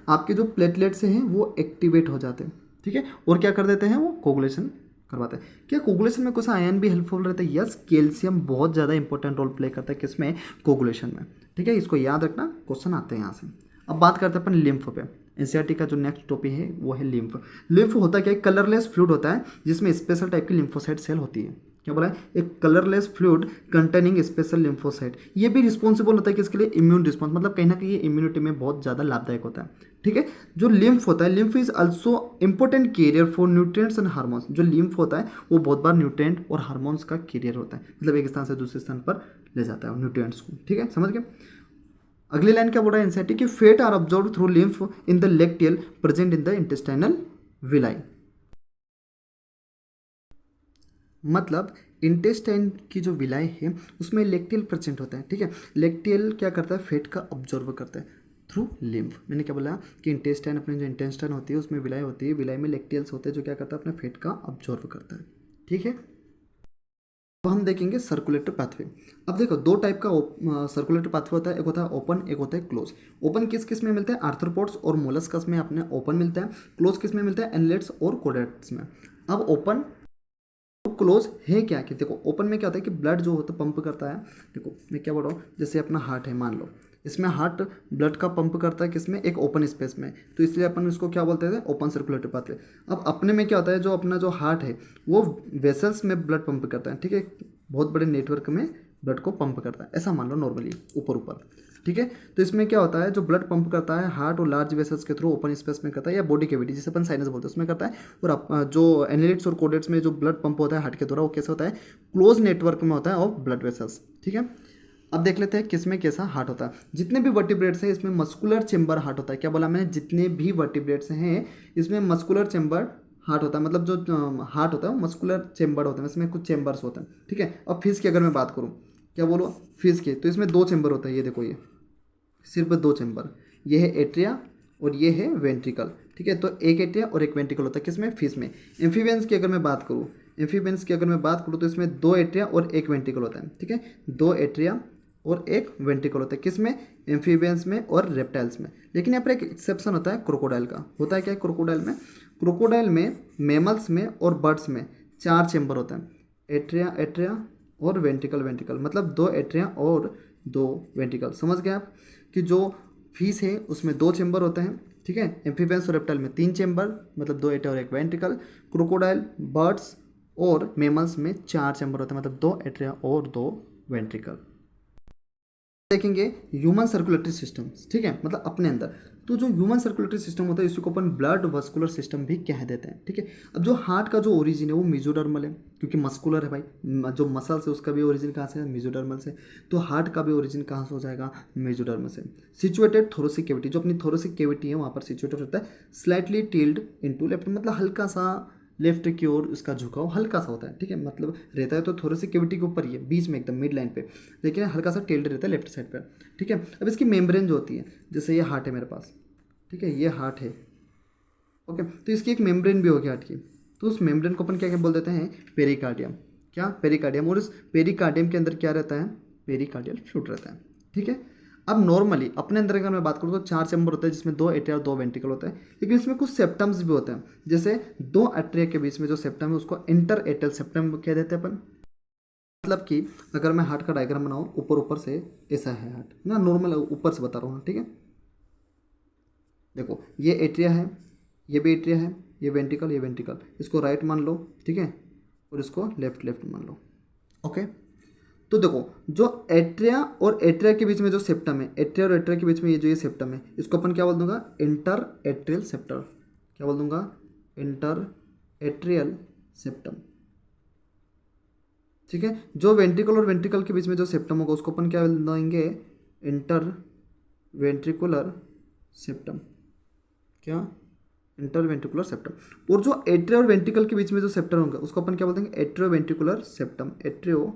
आपके जो प्लेटलेट्स हैं वो एक्टिवेट हो जाते हैं। ठीक है, और क्या कर देते हैं, वो कोगुलेशन करवाते हैं। क्या कोगुलेशन में कुछ आयन भी हेल्पफुल रहता है? यस, कैल्शियम बहुत ज़्यादा इंपॉर्टेंट रोल प्ले करता है किसमें, कोगुलेशन में। ठीक है, इसको याद रखना, क्वेश्चन आते हैं यहाँ से। अब बात करते हैं अपन लिम्फ पे। एनसीईआरटी का जो नेक्स्ट टॉपिक है वो है लिम्फ। लिम्फ होता क्या है, कलरलेस फ्लूइड होता है जिसमें स्पेशल टाइप की लिम्फोसाइट सेल होती है। क्या बोला है, एक colourless fluid containing special lymphocyte. ये भी रिस्पॉन्सिबल होता है किसके लिए, इम्यून रिस्पॉन्स, मतलब कहीं ना कहीं ये इम्यूनिटी में बहुत ज़्यादा लाभदायक होता है। ठीक है, जो लिम्फ होता है, lymph is also important carrier for nutrients and hormones. जो लिम्फ होता है वो बहुत बार न्यूट्रिएंट और हार्मोन्स का कैरियर होता है, मतलब एक स्थान से दूसरे स्थान पर ले जाता है न्यूट्रिएंट्स को। ठीक है, समझ गए। अगली लाइन क्या बोल रहा है एनसीईआरटी की, fat are absorbed through lymph in the lacteal present in the intestinal villi. मतलब इंटेस्टाइन की जो विलाई है उसमें लेक्टियल प्रेजेंट होता है। ठीक है, लेक्टियल क्या करता है, फैट का ऑब्जॉर्व करता है थ्रू लिम्फ। मैंने क्या बोला कि इंटेस्टाइन, अपने जो इंटेस्टाइन होती है उसमें विलाई होती है, विलाई में लेक्टियल्स होते हैं जो क्या करता है, अपने फैट का ऑब्जॉर्व करता है। ठीक है, अब हम देखेंगे सर्कुलेटरी पाथवे। अब देखो दो टाइप का सर्कुलेटरी पाथवे होता है, एक होता है ओपन, एक होता है क्लोज। ओपन किस किस में मिलता है, आर्थ्रोपोड्स और मोलस्कस में अपने ओपन मिलता है। क्लोज किस में मिलता है, एनलेट्स और कोडेट्स में। अब ओपन क्लोज है क्या, कि देखो ओपन में क्या होता है कि ब्लड जो होता है पंप करता है। देखो मैं क्या बोल रहा हूँ, जैसे अपना हार्ट है मान लो, इसमें हार्ट ब्लड का पंप करता है किसमें, एक ओपन स्पेस में, तो इसलिए अपन इसको क्या बोलते थे, ओपन सर्कुलेटरी पाथवे। अब अपने में क्या होता है, जो अपना जो हार्ट है वो वेसल्स में ब्लड पंप करता है। ठीक है, बहुत बड़े नेटवर्क में ब्लड को पंप करता है, ऐसा मान लो नॉर्मली ऊपर ऊपर। ठीक है, तो इसमें क्या होता है, जो ब्लड पंप करता है हार्ट और लार्ज वेसल्स के थ्रू ओपन स्पेस में करता है, या बॉडी कैविटी जिसे अपन साइनस बोलते हैं उसमें करता है। और जो एनालिट्स और कोडेट्स में जो ब्लड पंप होता है हार्ट के द्वारा वो कैसे होता है, क्लोज नेटवर्क में होता है ऑफ ब्लड वेसल्स। ठीक है, अब देख लेते हैं किसमें कैसा हार्ट होता है। जितने भी वर्टिब्रेट्स हैं इसमें मस्कुलर चेंबर हार्ट होता है। क्या बोला मैंने, जितने भी वर्टिब्रेट्स हैं इसमें मस्कुलर चेंबर हार्ट होता है, मतलब जो हार्ट होता है वो मस्कुलर चेंबर होता है, इसमें कुछ चेंबर्स होते हैं। ठीक है, अब फिश की अगर मैं बात करूँ, क्या बोलो, फिश के, तो इसमें दो चेंबर होता है, ये देखो ये सिर्फ 2 चैम्बर, ये है एट्रिया और ये है वेंट्रिकल, ठीक है। तो एक एट्रिया और एक वेंट्रिकल होता है किसमें, फिश में। एम्फीबियंस की अगर मैं बात करूँ, एम्फीबियंस की अगर मैं बात करूँ तो इसमें 2 एट्रिया और एक वेंट्रिकल होता है, ठीक है। 2 एट्रिया और एक वेंट्रिकल होता है किसमें, एम्फीबियंस में और रेप्टाइल्स में। लेकिन यहाँ पर एक एक्सेप्शन होता है क्रोकोडाइल का। होता है क्या क्रोकोडाइल में, क्रोकोडाइल में, मैमल्स में और बर्ड्स में 4 चैम्बर होते हैं, एट्रिया एट्रिया और वेंट्रिकल वेंट्रिकल, मतलब 2 एट्रिया और 2 वेंट्रिकल। समझ गए आप कि जो फिश है उसमें 2 चैम्बर होते हैं, ठीक है। एम्फीबियंस और रेप्टाइल में 3 चैम्बर, मतलब 2 एट्रिया और एक वेंट्रिकल। क्रोकोडाइल, बर्ड्स और मैमल्स में 4 चैम्बर होते हैं, मतलब 2 एट्रिया और 2 वेंट्रिकल। देखेंगे ह्यूमन सर्कुलेटरी सिस्टम, ठीक है, मतलब अपने अंदर। तो जो ह्यूमन सर्कुलेटरी सिस्टम होता है इसी को अपन ब्लड वस्कुलर सिस्टम भी कह देते हैं, ठीक है। अब जो हार्ट का जो ओरिजिन है वो मेसोडर्मल है, क्योंकि मस्कुलर है भाई, जो मसल्स है उसका भी ओरिजिन कहाँ से है, मेसोडर्मल से। तो हार्ट का भी ओरिजिन कहाँ से हो जाएगा, मेसोडर्मल से। सिचुएटेड थोरेसिक कैविटी, जो अपनी थोरेसिक कैविटी है वहाँ पर सिचुएटेड होता है। स्लाइटली टिल्ड इनटू लेफ्ट, मतलब हल्का सा लेफ्ट की ओर इसका झुकाव हल्का सा होता है, ठीक है। मतलब रहता है तो थोड़ी सी कैविटी के ऊपर ही है, बीच में एकदम मिड लाइन पे, लेकिन हल्का सा टेल्ड रहता है लेफ्ट साइड पे, ठीक है। अब इसकी मेम्ब्रेन जो होती है, जैसे ये हार्ट है मेरे पास, ठीक है, ये हार्ट है, ओके। तो इसकी एक मेम्ब्रेन भी होगी हार्ट की, तो उस मेम्ब्रेन को अपन क्या क्या बोल देते हैं, पेरिकार्डियम। क्या, पेरिकार्डियम। और इस पेरिकार्डियम के अंदर क्या रहता है, पेरिकार्डियल फ्लूइड रहता है, ठीक है। अब नॉर्मली अपने अंदर अगर मैं बात करूँ तो 4 चैम्बर होता है, जिसमें 2 एट्रिया और 2 वेंट्रिकल होता है। लेकिन इसमें कुछ सेप्टम्स भी होते हैं, जैसे 2 एट्रिया के बीच में जो सेप्टम है उसको इंटर एट्रियल सेप्टम कह देते हैं अपन। मतलब कि अगर मैं हार्ट का डायग्राम बनाऊँ, ऊपर ऊपर से ऐसा है हार्ट ना, नॉर्मल ऊपर से बता रहा हूँ, ठीक है। देखो ये एट्रिया है, ये भी एट्रिया है, ये वेंट्रिकल, ये वेंट्रिकल, इसको राइट मान लो, ठीक है, और इसको लेफ्ट लेफ्ट मान लो, ओके। तो देखो जो एट्रिया और एट्रिया के बीच में जो सेप्टम है, एट्रिया और एट्रिया के बीच में ये जो ये सेप्टम है, इसको अपन क्या बोल दूंगा, इंटर एट्रियल सेप्टर। क्या बोल दूंगा, इंटर एट्रियल सेप्टम, ठीक है। जो वेंट्रिकल और वेंट्रिकल के बीच में जो सेप्टम होगा उसको अपन क्या बोल देंगे, इंटर वेंट्रिकुलर सेप्टम। क्या, इंटर वेंट्रिकुलर सेप्टम। और जो एट्रिया और वेंट्रिकल के बीच में जो सेप्टम होगा उसको अपन क्या बोल देंगे, atrio ventricular septum, atrio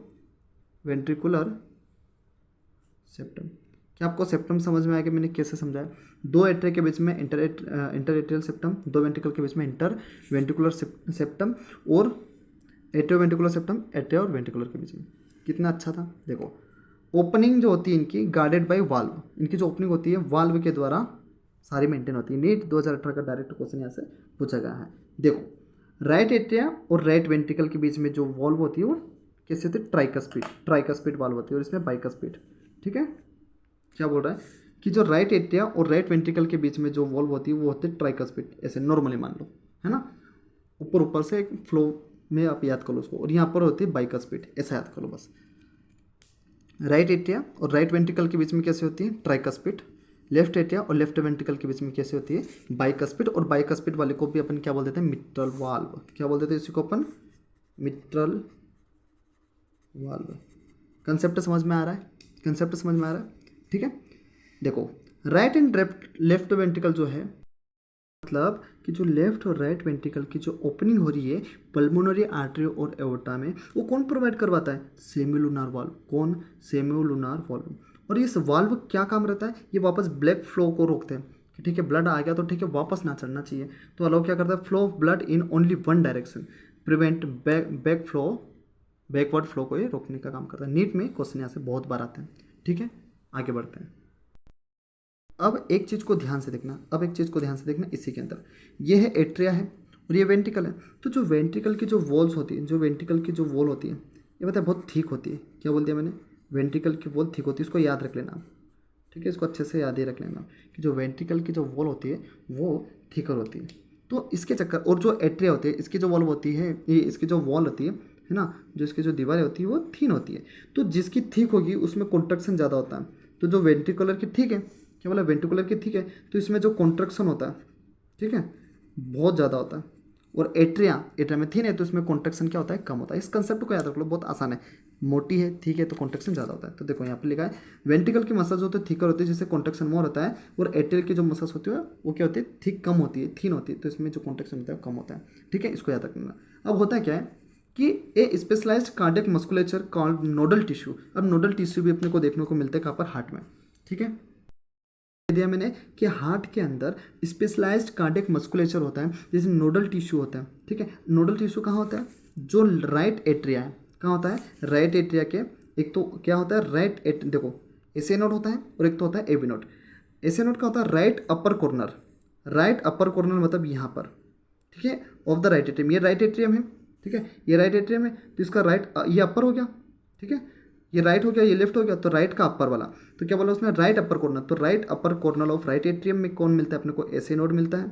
ventricular septum. क्या आपको सेप्टम समझ में आया कि मैंने कैसे समझाया। 2 एट्रिया के बीच में इंटर एट्रियल सेप्टम, 2 वेंट्रिकल के बीच में इंटर वेंट्रिकुलर सेप्टम, और एट्रियो वेंट्रिकुलर सेप्टम एट्रिया और वेंट्रिकुलर के बीच में। कितना अच्छा था। देखो ओपनिंग जो होती है इनकी गार्डेड बाय वाल्व, इनकी जो ओपनिंग होती है वाल्व के द्वारा सारी मेंटेन होती है। नीट 2018 का डायरेक्ट क्वेश्चन यहाँ से पूछा गया है। देखो राइट एट्रिया और राइट वेंट्रिकल के बीच में जो वॉल्व होती है वो कैसे होती है, ट्राइकस्पिड, ट्राइकस्पिड वाल्व होती है, और इसमें बाइकस्पिड, ठीक है। क्या बोल रहा है कि जो राइट एट्रिया और राइट वेंट्रिकल के बीच में जो वॉल्व होती है वो होती है ट्राइकस्पिड, ऐसे नॉर्मली मान लो, है ना। ऊपर ऊपर से एक फ्लो में आप याद कर लो उसको, और यहाँ पर होती है बाइकस्पिड, ऐसा याद कर लो बस। राइट एट्रिया और राइट वेंट्रिकल के बीच में कैसे होती है, ट्राइकस्पिड। लेफ्ट एट्रिया और लेफ्ट वेंट्रिकल के बीच में कैसे होती है, बाइकस्पिड। और बाइकस्पिड वाले को भी अपन क्या बोल देते हैं, मिट्रल वाल्व। क्या बोल देते हैं इसी को अपन, मिट्रल वाल्व। कंसेप्ट समझ में आ रहा है, कंसेप्ट समझ में आ रहा है, ठीक है। देखो राइट एंड लेफ्ट वेंट्रिकल जो है, मतलब कि जो लेफ्ट और राइट वेंट्रिकल की जो ओपनिंग हो रही है पल्मोनरी आर्टरी और एओर्टा में, वो कौन प्रोवाइड करवाता है, सेमीलुनार वाल्व। कौन, सेमीलुनार वाल्व। और इस वाल्व क्या काम रहता है, ये वापस ब्लड फ्लो को रोकते हैं कि ठीक है ब्लड आ गया तो ठीक है वापस ना चढ़ना चाहिए, तो अलाउ क्या करता है, flow of blood in only one direction, prevent backward flow को ये रोकने का काम करता है। नीट में क्वेश्चन यहाँ से बहुत बार आते हैं, ठीक है। आगे बढ़ते हैं। अब एक चीज़ को ध्यान से देखना, अब एक चीज़ को ध्यान से देखना, इसी के अंदर ये है एट्रिया है और ये वेंट्रिकल है। तो जो वेंट्रिकल की जो वॉल्स होती है, जो वेंट्रिकल की जो वॉल होती है, ये बताए बहुत थिक होती है। क्या बोल दिया मैंने, वेंट्रिकल की वॉल थिक होती है, इसको याद रख लेना, ठीक है। इसको अच्छे से याद ही रख लेना कि जो वेंट्रिकल की जो वॉल होती है वो थिकर होती है। तो इसके चक्कर, और जो एट्रिया होती है इसकी जो वॉल होती है, ये इसकी जो वॉल होती है ना, जो इसकी जो दीवारें होती है वो थिन होती है। तो जिसकी थिक होगी उसमें कॉन्ट्रैक्शन ज़्यादा होता है। तो जो वेंट्रिकुलर की ठीक है, क्या बोला, वेंट्रिकुलर की ठीक है, तो इसमें जो कॉन्ट्रैक्शन होता है, ठीक है, बहुत ज़्यादा होता है। और एट्रिया में थिन है तो इसमें कॉन्ट्रैक्शन क्या होता है, कम होता है। इस कंसेप्ट को याद रख लो, बहुत आसान है। मोटी है ठीक है तो कॉन्ट्रैक्शन ज़्यादा होता है। तो देखो यहाँ पे लिखा है वेंट्रिकल की मसल्स होते हैं थिकर होती है, जिससे कॉन्ट्रैक्शन मोर होता है। और एट्रियल की जो मसल्स होती है वो क्या होती है, थिक कम होती है, थिन होती है, तो इसमें जो कॉन्ट्रैक्शन होता है कम होता है, ठीक है। इसको याद रखना। अब होता है क्या है कि a specialised cardiac musculature called nodal tissue. अब नोडल टिश्यू भी अपने को देखने को मिलता है कहाँ पर, हार्ट में, ठीक है। दिया मैंने कि हार्ट के अंदर स्पेशलाइज्ड कार्डियक मस्कुलेचर होता है, जैसे नोडल टिश्यू होता है। ठीक है, नोडल टिश्यू कहाँ होता है? जो राइट एट्रिया है, कहाँ होता है? राइट एट्रिया के, एक तो क्या होता है राइट एट, देखो एसे नोड होता है और एक तो होता है एवी नोड। एसे नोड का होता है right upper corner, right upper corner मतलब यहाँ पर, ठीक है, ऑफ द राइट एट्रियम। ये राइट एट्रियम है, ठीक है, ये राइट एट्रियम है, तो इसका राइट, ये अपर हो गया, ठीक है, ये राइट हो गया, ये लेफ्ट हो गया, तो राइट का अपर वाला, तो क्या बोला उसने? Right upper corner. तो right upper corner of right atrium में कौन मिलता है अपने को? एसे नोड मिलता है,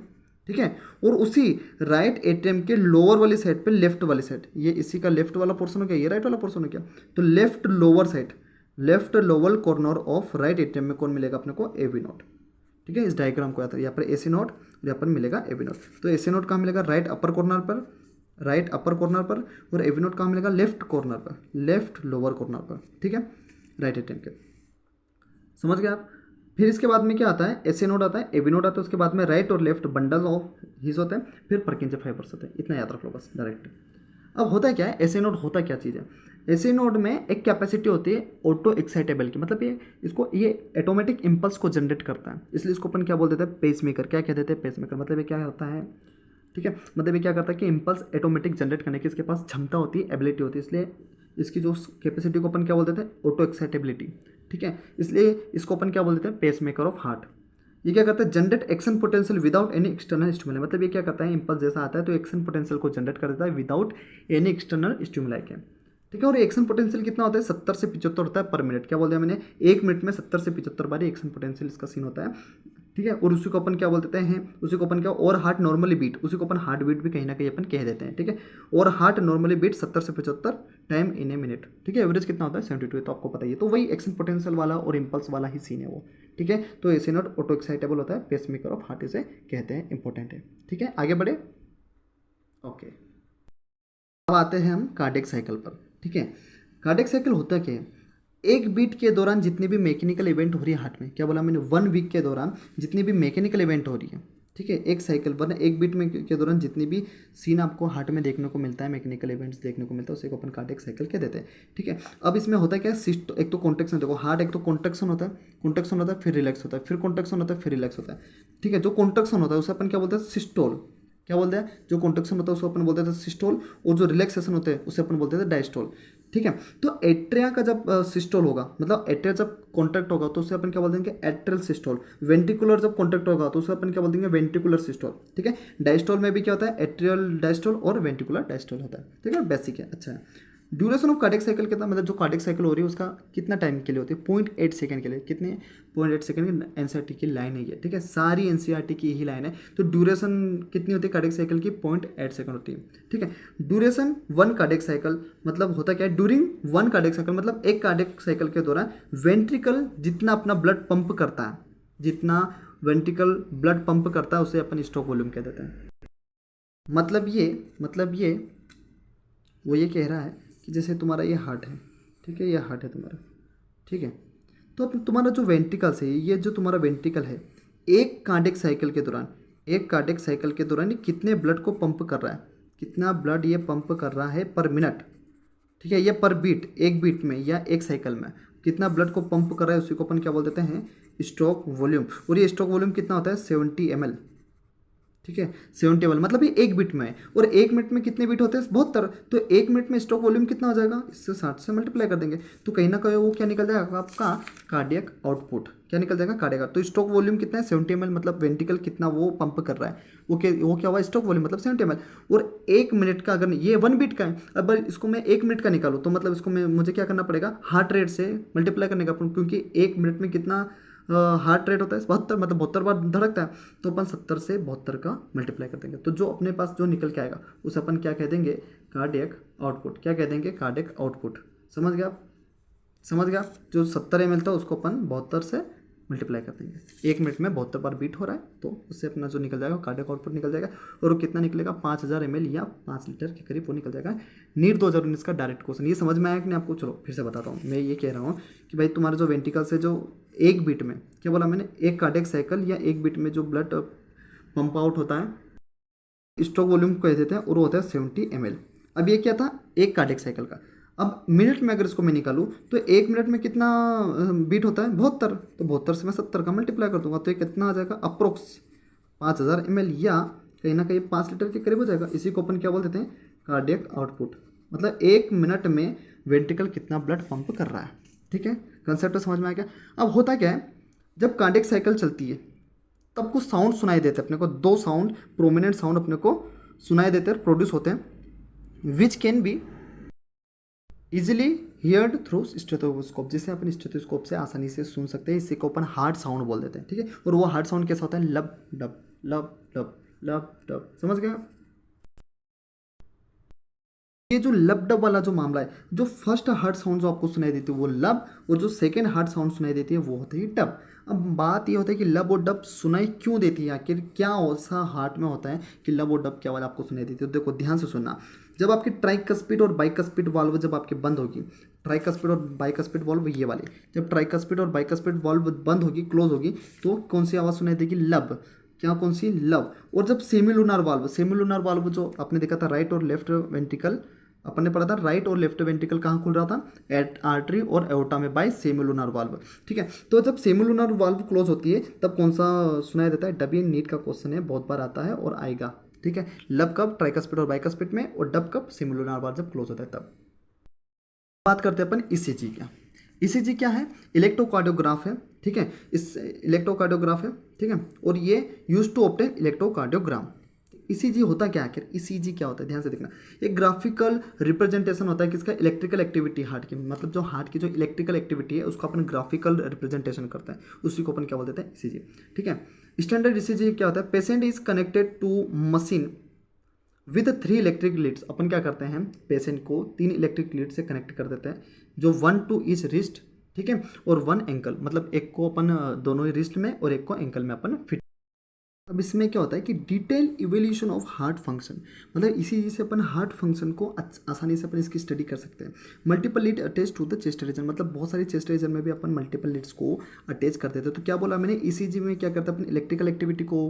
ठीक है। और उसी राइट एट्रियम के लोअर वाली साइड पे, लेफ्ट वाली साइड, ये इसी का लेफ्ट वाला पोर्शन हो गया, ये राइट वाला पोर्शन हो गया, तो left lower side, left lower corner of right atrium में कौन मिलेगा अपने को? एवी नोड, ठीक है। इस डायग्राम को आता है, यहाँ पर एसी नोड, यहाँ पर मिलेगा एवी नोड। तो एसी नोड कहाँ मिलेगा? राइट अपर कॉर्नर पर, राइट अपर कॉर्नर पर, और एवी नोड कहाँ मिलेगा? लेफ्ट कॉर्नर पर, लेफ्ट लोअर कॉर्नर पर, ठीक है, राइट एट्रियम के। समझ गए आप? फिर इसके बाद में क्या आता है? एसे नोड आता है, एवी नोड आता है, उसके बाद में राइट और लेफ्ट बंडल ऑफ हिज होते हैं, फिर परकिंजे फाइबर्स होते हैं। इतना याद रख लो बस डायरेक्ट। अब होता है क्या है? एसे नोड होता क्या चीज़ है? एसे नोड में एक कैपेसिटी होती है ऑटो एक्साइटेबल की, मतलब ये ऑटोमेटिक इम्पल्स को जनरेट करता है, इसलिए इसको अपन क्या बोल देते हैं? Pacemaker. क्या कह देते हैं? Pacemaker. मतलब ये क्या होता है, ठीक है, मतलब ये क्या करता है कि इम्पल्स ऑटोमेटिक जनरेट करने की इसके पास क्षमता होती है, एबिलिटी होती है, इसलिए इसकी जो कैपेसिटी को अपन क्या बोल देते हैं? ऑटो एक्साइटेबिलिटी, ठीक है, इसलिए इसको अपन क्या बोल देते हैं? Pacemaker of heart. ये क्या करता है? Generate action potential without any external stimuli. मतलब ये क्या करता है? इम्पल्स जैसा आता है तो एक्शन पोटेंशियल को जनरेट कर देता है विदाउट एनी एक्सटर्नल स्टिमुलाई के, ठीक है। और एक्शन पोटेंशियल कितना होता है? 70 से 75 होता है पर मिनट। क्या बोल दिया मैंने? 1 मिनट में 70 से 75 बार एक्शन पोटेंशियल इसका सीन होता है, ठीक है। और उसी को अपन क्या बोल देते हैं? उसी को अपन क्या, और हार्ट नॉर्मली बीट, उसी को अपन हार्ट बीट भी कहीं ना कहीं अपन कह देते हैं, ठीक है। और हार्ट नॉर्मली बीट 70 से 75 टाइम इन ए मिनट, ठीक है। एवरेज कितना होता है? 72, तो आपको पता ही है। तो वही एक्शन पोटेंशियल वाला और इम्पल्स वाला ही सीन है वो, ठीक है। तो एसे नोट ऑटो एक्साइटेबल होता है, पेस मेकर ऑफ हार्ट इसे कहते हैं, इंपॉर्टेंट है, ठीक है। आगे बढ़े, ओके। अब आते हैं हम कार्डियक साइकिल पर, ठीक है। कार्डियक साइकिल होता क्या है? एक बीट के दौरान जितनी भी मैकेनिकल इवेंट हो रही है हार्ट में, क्या बोला मैंने? 1 वीक के दौरान जितनी भी मैकेनिकल इवेंट हो रही है, ठीक है, एक साइकिल पर एक बीट में के दौरान जितनी भी सीन आपको हार्ट में देखने को मिलता है, मैकेनिकल इवेंट्स देखने को मिलता है, उसे को अपन कार्डियक साइकिल कह देते हैं, ठीक है। अब इसमें होता है क्या? एक तो कॉन्ट्रैक्शन, देखो हार्ट एक तो कॉन्ट्रैक्शन होता है, कॉन्ट्रैक्शन होता है फिर रिलैक्स होता है, फिर कॉन्ट्रैक्शन होता है फिर रिलैक्स होता है, ठीक है। जो कॉन्ट्रैक्शन होता है उसे अपन क्या बोलते हैं? सिस्टोल। क्या बोलते हैं? जो कॉन्ट्रैक्शन होता है उसको अपन बोलते थे सिस्टोल, और जो रिलैक्सेशन होते हैं उसे अपन बोलते थे डायस्टोल, ठीक है। तो एट्रिया का जब सिस्टोल होगा, मतलब एट्रिया जब कॉन्ट्रैक्ट होगा तो उसे अपन क्या बोल देंगे? Atrial systole. वेंट्रिकुलर जब कॉन्ट्रैक्ट होगा तो उसे अपन क्या बोल देंगे? वेंट्रिकुलर सिस्टोल, ठीक है। डायस्टोल में भी क्या होता है? एट्रियल डायस्टोल और वेंट्रिकुलर डायस्टोल होता है, ठीक है, बेसिक है। अच्छा है, ड्यूरेशन ऑफ कार्डियक साइकिल कितना, मतलब जो कार्डियक साइकिल हो रही है उसका कितना टाइम के लिए होती है? 0.8 सेकंड के लिए। कितने? 0.8 सेकंड की एनसीईआरटी की लाइन है ये, ठीक है, सारी एनसीईआरटी की यही लाइन है। तो ड्यूरेशन कितनी होती है कार्डियक साइकिल की? 0.8 सेकंड होती है, ठीक है। ड्यूरेशन 1 कार्डियक साइकिल मतलब होता क्या है? ड्यूरिंग 1 कार्डियक साइकिल मतलब एक कार्डियक साइकिल के दौरान वेंट्रिकल जितना अपना ब्लड पंप करता है, जितना वेंट्रिकल ब्लड पंप करता है उसे अपन स्ट्रोक वॉल्यूम कह देते हैं। मतलब ये वो ये कह रहा है कि जैसे तुम्हारा ये हार्ट है, ठीक है, ये हार्ट है तुम्हारा, ठीक है। तो अब तुम्हारा जो वेंट्रिकल्स है, ये जो तुम्हारा वेंट्रिकल है, एक कार्डियक साइकिल के दौरान, एक कार्डियक साइकिल के दौरान ये कितने ब्लड को पंप कर रहा है, कितना ब्लड ये पंप कर रहा है पर मिनट, ठीक है, ये पर बीट, एक बीट में या एक साइकिल में कितना ब्लड को पंप कर रहा है उसी को अपन क्या बोल देते हैं? Stroke volume. और ये स्ट्रोक वॉल्यूम कितना होता है? 70 ml, ठीक है, 70 ml, मतलब ये एक बीट में है। और एक मिनट में कितने बीट होते हैं? 72। तो एक मिनट में स्ट्रोक वॉल्यूम कितना हो जाएगा? इससे 60 से मल्टीप्लाई कर देंगे तो कहीं ना कहीं वो क्या निकल जाएगा आपका? Cardiac output. क्या निकल जाएगा? कार्डियक। तो स्ट्रोक वॉल्यूम कितना है? 70 ml, मतलब वेंट्रिकल कितना वो पंप कर रहा है, वो क्या हुआ? स्ट्रोक वॉल्यूम मतलब 70 ml। और एक मिनट का, अगर ये 1 बीट का है, अब इसको मैं 1 मिनट का निकालूँ तो मतलब इसको मुझे क्या करना पड़ेगा? हार्ट रेट से मल्टीप्लाई करने का, क्योंकि 1 मिनट में कितना हार्ट रेट होता है? 72, मतलब 72 बार धड़कता है, तो अपन 70 से 72 का मल्टीप्लाई कर देंगे, तो जो अपने पास जो निकल के आएगा उसे अपन क्या कह देंगे? Cardiac output. क्या कह देंगे? Cardiac output. समझ गया आप? समझ गया? जो 70 ml था उसको अपन 72 से मल्टीप्लाई कर देंगे। 1 मिनट में 72 बार बीट हो रहा है तो उससे अपना जो निकल जाएगा कार्डियक आउटपुट निकल जाएगा। और वो कितना निकलेगा? 5000 ml या 5 लीटर के करीब वो निकल जाएगा। नीट 2019 का डायरेक्ट क्वेश्चन। ये समझ में आया कि नहीं आपको? चलो फिर से बताता हूँ। मैं ये कह रहा हूँ कि भाई तुम्हारे जो वेंट्रिकल से जो एक बीट में, क्या बोला मैंने? एक कार्डियक साइकिल या एक बीट में जो ब्लड पंप आउट होता है स्ट्रोक वॉल्यूम कह देते हैं, और वो होता है 70 ml। अब ये क्या था? एक कार्डियक साइकिल का। अब मिनट में अगर इसको मैं निकालूँ तो 1 मिनट में कितना बीट होता है 72, तो 72 से मैं 70 का मल्टीप्लाई कर दूंगा तो ये कितना आ जाएगा अप्रोक्स 5000 ml या कहीं ना कहीं 5 लीटर के करीब हो जाएगा। इसी को अपन क्या बोल देते हैं कार्डियक आउटपुट, मतलब 1 मिनट में वेंट्रिकल कितना ब्लड पंप कर रहा है। ठीक है, कंसेप्ट समझ में आ गया। अब होता क्या है, जब कार्डियक साइकिल चलती है तब कुछ साउंड सुनाई देते हैं अपने को, 2 साउंड प्रोमिनेंट साउंड अपने को सुनाई देते हैं, प्रोड्यूस होते हैं, which can be easily heard through stethoscope, जिसे अपन स्टेथोस्कोप से आसानी से सुन सकते हैं। इसी को अपन हार्ट साउंड बोल देते हैं। ठीक है, और वो हार्ट साउंड कैसा होता है, लब डब लब डब लब डब, समझ गया। ये जो लब डब वाला जो मामला है, जो फर्स्ट हार्ट साउंड जो आपको सुनाई देती है वो लब, और जो सेकेंड हार्ट साउंड सुनाई देती है वो होती है डब। अब बात ये होता है कि लब और डब सुनाई क्यों देती है, आखिर क्या ऐसा हार्ट में होता है कि लब और डब क्या वाला आपको सुनाई देती है। तो देखो ध्यान से सुनना, जब आपकी ट्राइकस्पिड और बाइकस्पिड वाल्व जब आपकी बंद होगी, ट्राइकस्पिड और बाइकस्पिड वाल्व ये वाली, जब ट्राइकस्पिड और बाइकस्पिड वाल्व बंद होगी, क्लोज होगी, तो कौन सी आवाज़ सुनाई देगी, लब। क्या, कौन सी, लब। और जब सेमिलुनर वाल्व जो आपने देखा था राइट और लेफ्ट वेंट्रिकल, अपन ने पढ़ा था राइट और लेफ्ट वेंट्रिकल कहाँ खुल रहा था, एट आर्टरी और एओर्टा में बाय सेमिलुनर वाल्व। ठीक है, तो जब सेमिलुनर वाल्व क्लोज होती है तब कौन सा सुनाई देता है, डब। ये नीट का क्वेश्चन है, बहुत बार आता है और आएगा। ठीक है, लब कब, ट्राइकस्पिड और बाइकस्पिड में, और डब कब, सेमिलुनर वाल्व जब क्लोज होता है तब। बात करते हैं अपन ईसीजी का। ईसीजी क्या है, इलेक्ट्रोकार्डियोग्राफ है। ठीक है, इस इलेक्ट्रोकार्डियोग्राफ है। ठीक है, और ये use to obtain electrocardiogram. ECG होता क्या आखिर, ईसीजी क्या होता है, ध्यान से देखना। एक ग्राफिकल रिप्रेजेंटेशन होता है किसका, इलेक्ट्रिकल एक्टिविटी हार्ट की, मतलब जो हार्ट की जो इलेक्ट्रिकल एक्टिविटी है उसको अपन ग्राफिकल रिप्रेजेंटेशन करते हैं, उसी को अपन क्या बोल देते हैं, ईसीजी। ठीक है, स्टैंडर्ड ईसीजी क्या होता है, patient is connected to machine with 3 electric leads. अपन क्या करते हैं, पेशेंट को 3 इलेक्ट्रिक लीड से कनेक्ट कर देते हैं, जो 1 टू ईच रिस्ट। ठीक है, और 1 एंकल, मतलब एक को अपन दोनों ही रिस्ट में और एक को एंकल में अपन फिट। अब इसमें क्या होता है कि detail evolution of heart function, मतलब इसी से अपन हार्ट फंक्शन को आसानी से अपन इसकी स्टडी कर सकते हैं। Multiple lead attach to the chest region, मतलब बहुत सारी चेस्ट रीजन में भी अपन मल्टीपल लीड्स को अटैच कर देते हैं। तो क्या बोला मैंने, ईसीजी में क्या करते हैं अपन, इलेक्ट्रिकल एक्टिविटी को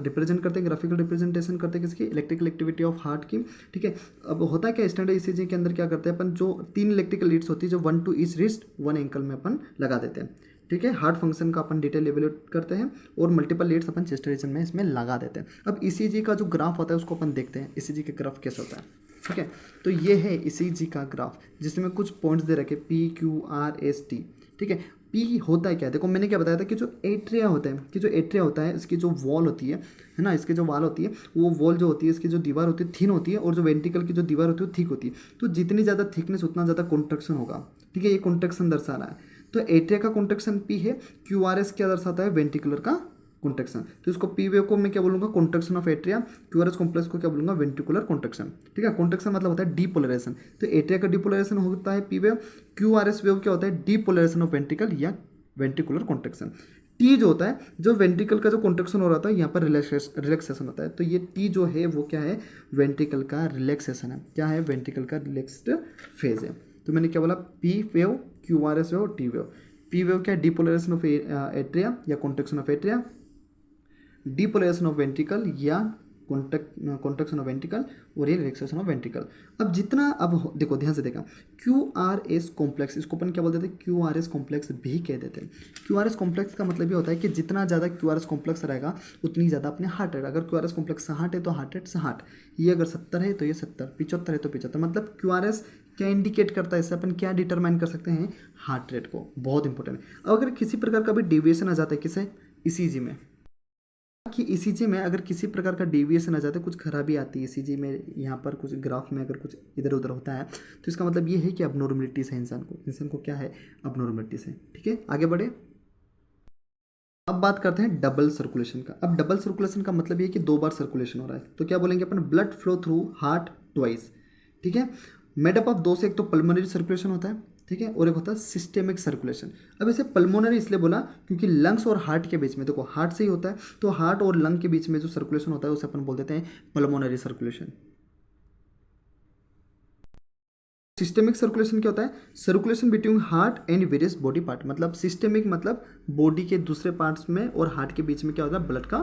रिप्रेजेंट करते हैं, ग्राफिकल रिप्रेजेंटेशन करते हैं किसकी, इलेक्ट्रिकल एक्टिविटी ऑफ हार्ट की। ठीक है, अब होता है क्या, स्टैंडर्ड ईसीजी के अंदर क्या करते हैं अपन, जो 3 इलेक्ट्रिकल लीड्स होती है, जो 1 टू ईच रिस्ट 1 एंकल में अपन लगा देते हैं। ठीक है, हार्ट फंक्शन का अपन डिटेल एवेल्यूट करते हैं और मल्टीपल लीड्स अपन चेस्ट रीजन में इसमें लगा देते हैं। अब ईसीजी का जो ग्राफ होता है उसको अपन देखते हैं, ईसीजी का ग्राफ कैसे होता है। ठीक है, तो ये है ईसीजी का ग्राफ, जिसमें कुछ पॉइंट्स दे रखे PQRST। ठीक है, पी होता है क्या, देखो मैंने क्या बताया था कि जो एट्रिया होता है, कि जो एट्रिया होता है इसकी जो वॉल होती है ना, इसकी जो वॉल होती है, वो वॉल जो होती है इसकी जो दीवार होती है थिन होती है, और जो वेंट्रिकल की जो दीवार होती है वो थिक होती है। तो जितनी ज़्यादा थिकनेस उतना ज़्यादा कॉन्ट्रैक्शन होगा। ठीक है, ये कॉन्ट्रैक्शन दर्शा रहा है, तो एट्रिया का कॉन्ट्रैक्शन पी है, क्यूआरएस क्या दर्शाता है, वेंट्रिकुलर का कॉन्ट्रैक्शन। तो इसको पी वेव को मैं क्या बोलूँगा, contraction of atria, QRS complex को क्या बोलूँगा, वेंट्रिकुलर कॉन्ट्रैक्शन। ठीक है, कॉन्ट्रैक्शन मतलब होता है डीपोलराइजेशन, तो एट्रिया का डीपोलराइजेशन होता है पी वेव, क्यूआरएस वेव क्या होता है, डीपोलराइजेशन ऑफ वेंट्रिकल या वेंट्रिकुलर कॉन्ट्रैक्शन। टी जो होता है, जो वेंट्रिकल का जो कॉन्ट्रैक्शन हो रहा था यहाँ पर रिलैक्सेशन होता है, तो ये टी जो है वो क्या है, वेंट्रिकल का रिलैक्सेशन है। क्या है, वेंट्रिकल का रिलैक्स्ड फेज है। तो मैंने क्या बोला, P wave, QRS wave, T wave. P wave क्या है, डीपोलराइजेशन ऑफ एट्रिया या contraction of atria, depolarisation of ventricle या कॉन्ट्रैक्शन ऑफ वेंट्रिकल, और ये रिलैक्सेशन ऑफ वेंट्रिकल। अब जितना, अब देखो ध्यान से देखा, क्यूआरएस कॉम्प्लेक्स, इसको अपन क्या बोलते थे, क्यूआरएस कॉम्प्लेक्स भी कह देते हैं। क्यूआरएस कॉम्प्लेक्स का मतलब ये होता है कि जितना ज़्यादा क्यूआरएस कॉम्प्लेक्स रहेगा उतनी ज़्यादा अपने हार्ट रहेगा। अगर क्यूआरएस कॉम्प्लेक्स 60 है तो हार्ट रेट 60, ये अगर 70 है तो ये 70, 75 है तो 75। मतलब क्यूआरएस क्या इंडिकेट करता है, इससे अपन क्या डिटरमाइन कर सकते हैं, हार्ट रेट को, बहुत इंपॉर्टेंट है। अब अगर किसी प्रकार का भी डेविएशन आ जाता है किसे, ईसीजी में, कि ईसीजी में अगर किसी प्रकार का डेविएशन आ जाता है, कुछ खराबी आती है ईसीजी में, यहाँ पर कुछ ग्राफ में अगर कुछ इधर उधर होता है, तो इसका मतलब ये है कि अबनॉर्मलिटीज़ है इंसान को क्या है, अबनॉर्मलिटीज़ है। ठीक है, आगे बढ़े। अब बात करते हैं डबल सर्कुलेशन का। अब डबल सर्कुलेशन का मतलब ये है कि 2 बार सर्कुलेशन हो रहा है, तो क्या बोलेंगे अपन, blood flow through heart twice. ठीक है, मेडअप ऑफ 2 से, एक तो पल्मोनरी सर्कुलेशन होता है, ठीक है, और एक होता है सिस्टेमिक सर्कुलेशन। अब इसे पल्मोनरी इसलिए बोला क्योंकि लंग्स और हार्ट के बीच में, देखो हार्ट से ही होता है, तो हार्ट और लंग के बीच में जो सर्कुलेशन होता है उसे अपन बोल देते हैं पल्मोनरी सर्कुलेशन। सिस्टेमिक सर्कुलेशन क्या होता है, circulation between heart and various body part, मतलब सिस्टेमिक मतलब बॉडी के दूसरे पार्ट्स में और हार्ट के बीच में क्या होता है, ब्लड का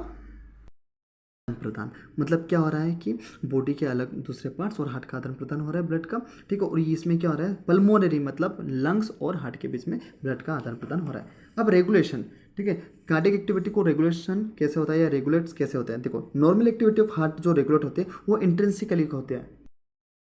प्रदान, मतलब क्या हो रहा है कि बॉडी के अलग दूसरे पार्ट्स और हार्ट का आदान प्रदान हो रहा है ब्लड का, ठीक है। और इसमें क्या हो रहा है, पल्मोनरी मतलब लंग्स और हार्ट के बीच में ब्लड का आदान प्रदान हो रहा है। अब रेगुलेशन, ठीक है, कार्डियक एक्टिविटी को रेगुलेशन कैसे होता है या रेगुलेट्स कैसे होते हैं। देखो, नॉर्मल एक्टिविटी ऑफ हार्ट जो रेगुलेट होते हैं वो इंट्रिंसिकली होते हैं,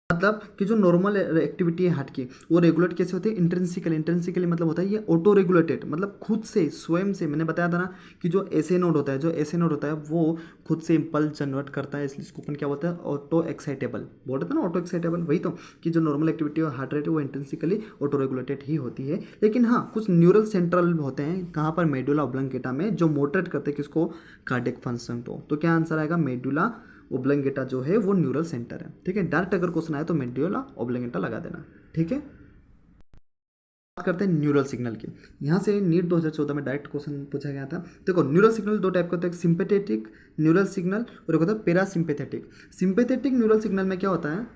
मतलब कि जो नॉर्मल एक्टिविटी है हार्ट की वो रेगुलेट कैसे होती है, इंट्रिंसिकली। इंट्रिंसिकली मतलब होता है ये ऑटो रेगुलेटेड, मतलब खुद से स्वयं से। मैंने बताया था ना कि जो एसे नोड होता है, जो एसे नोड होता है वो खुद से इम्पल्स जनरेट करता है, इसलिए इसको अपन क्या बोलते हैं, ऑटो एक्साइटेबल बोलते हैं ना, ऑटो एक्साइटेबल। वही तो कि जो नॉर्मल एक्टिविटी है हार्ट रेट वो इंट्रिंसिकली ऑटो रेगुलेटेड ही होती है। लेकिन हाँ, कुछ न्यूरल सेंट्रल होते हैं कहाँ पर, मेडुला ऑब्लंगेटा में, जो मोटिवेट करते हैं किसको, कार्डियक फंक्शन को। तो क्या आंसर आएगा, मेडुला ओब्लंगेटा जो है वो न्यूरल सेंटर है, ठीक है। डायरेक्ट अगर क्वेश्चन आए तो मेडुला ओब्लंगेटा लगा देना, ठीक है। बात करते हैं न्यूरल सिग्नल की। यहाँ से नीट 2014 में डायरेक्ट क्वेश्चन पूछा गया था। देखो, न्यूरल सिग्नल दो टाइप के होते हैं, एक सिंपैथेटिक न्यूरल सिग्नल और एक होता है पैरासिम्पैथेटिक। सिंपैथेटिक न्यूरल सिग्नल में क्या होता है,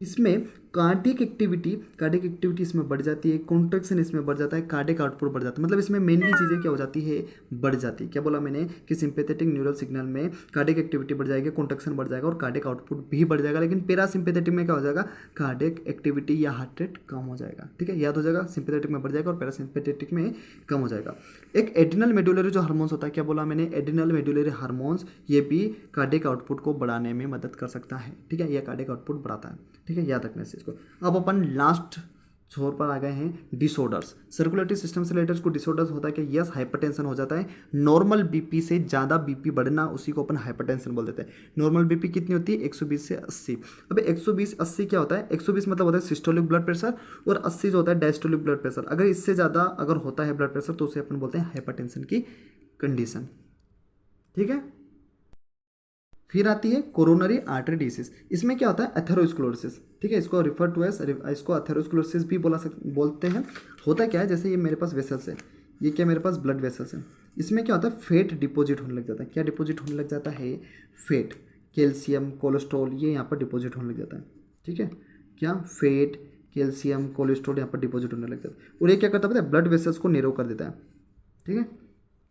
इसमें कार्डियक एक्टिविटी इसमें बढ़ जाती है, कॉन्ट्रैक्शन इसमें बढ़ जाता है, कार्डियक आउटपुट बढ़ जाता है। मतलब इसमें मेनली चीज़ें क्या हो जाती है, बढ़ जाती है। क्या बोला मैंने कि सिंपैथेटिक न्यूरल सिग्नल में कार्डियक एक्टिविटी बढ़ जाएगी, कॉन्ट्रैक्शन बढ़ जाएगा और कार्डियक आउटपुट भी बढ़ जाएगा। लेकिन पैरासिम्पैथेटिक में क्या हो जाएगा, कार्डियक एक्टिविटी या हार्ट रेट कम हो जाएगा, ठीक है, याद हो जाएगा। सिंपैथेटिक में बढ़ जाएगा और पैरासिम्पैथेटिक में कम हो जाएगा। एक एड्रिनल मेडुलरी जो हार्मोन्स होता है, क्या बोला मैंने, एड्रिनल मेडुलरी हार्मोन्स, ये भी कार्डियक आउटपुट को बढ़ाने में मदद कर सकता है, ठीक है, यह कार्डियक आउटपुट बढ़ाता है, ठीक है, याद रखना इस चीज़ को। अब अपन लास्ट छोर पर आ गए हैं, डिसऑर्डर्स। सर्कुलेटरी सिस्टम से रिलेटेड को डिसऑर्डर्स होता है कि यस, हाइपरटेंशन हो जाता है, नॉर्मल बीपी से ज़्यादा बीपी बढ़ना, उसी को अपन हाइपरटेंशन बोल देते हैं। नॉर्मल बीपी कितनी होती है, 120 से 80। अब 120-80 क्या होता है, 120 मतलब होता है सिस्टोलिक ब्लड प्रेशर और 80 जो होता है डायस्टोलिक ब्लड प्रेशर। अगर इससे ज़्यादा अगर होता है ब्लड प्रेशर तो उसे अपन बोलते हैं हाइपरटेंशन की कंडीशन, ठीक है। फिर आती है कोरोनरी आर्टरी डिसीज। इसमें क्या होता है, एथेरोस्क्लेरोसिस, ठीक है, इसको रिफर टू एज, इसको एथेरोस्क्लेरोसिस भी बोलते हैं। होता क्या है, जैसे ये मेरे पास वेसल्स है, ये क्या मेरे पास ब्लड वेसल्स है, इसमें क्या होता है, फेट डिपॉजिट होने लग जाता है। क्या डिपॉजिट होने लग जाता है, फेट, कैल्शियम, कोलेस्ट्रॉल, ये यहाँ पर डिपॉजिट होने लग जाता है, ठीक है। क्या, फेट, कैल्शियम, कोलेस्ट्रॉल यहाँ पर डिपॉजिट होने लग जाता है। और ये क्या करता है, पता है, ब्लड वेसल्स को नेरो कर देता है, ठीक है,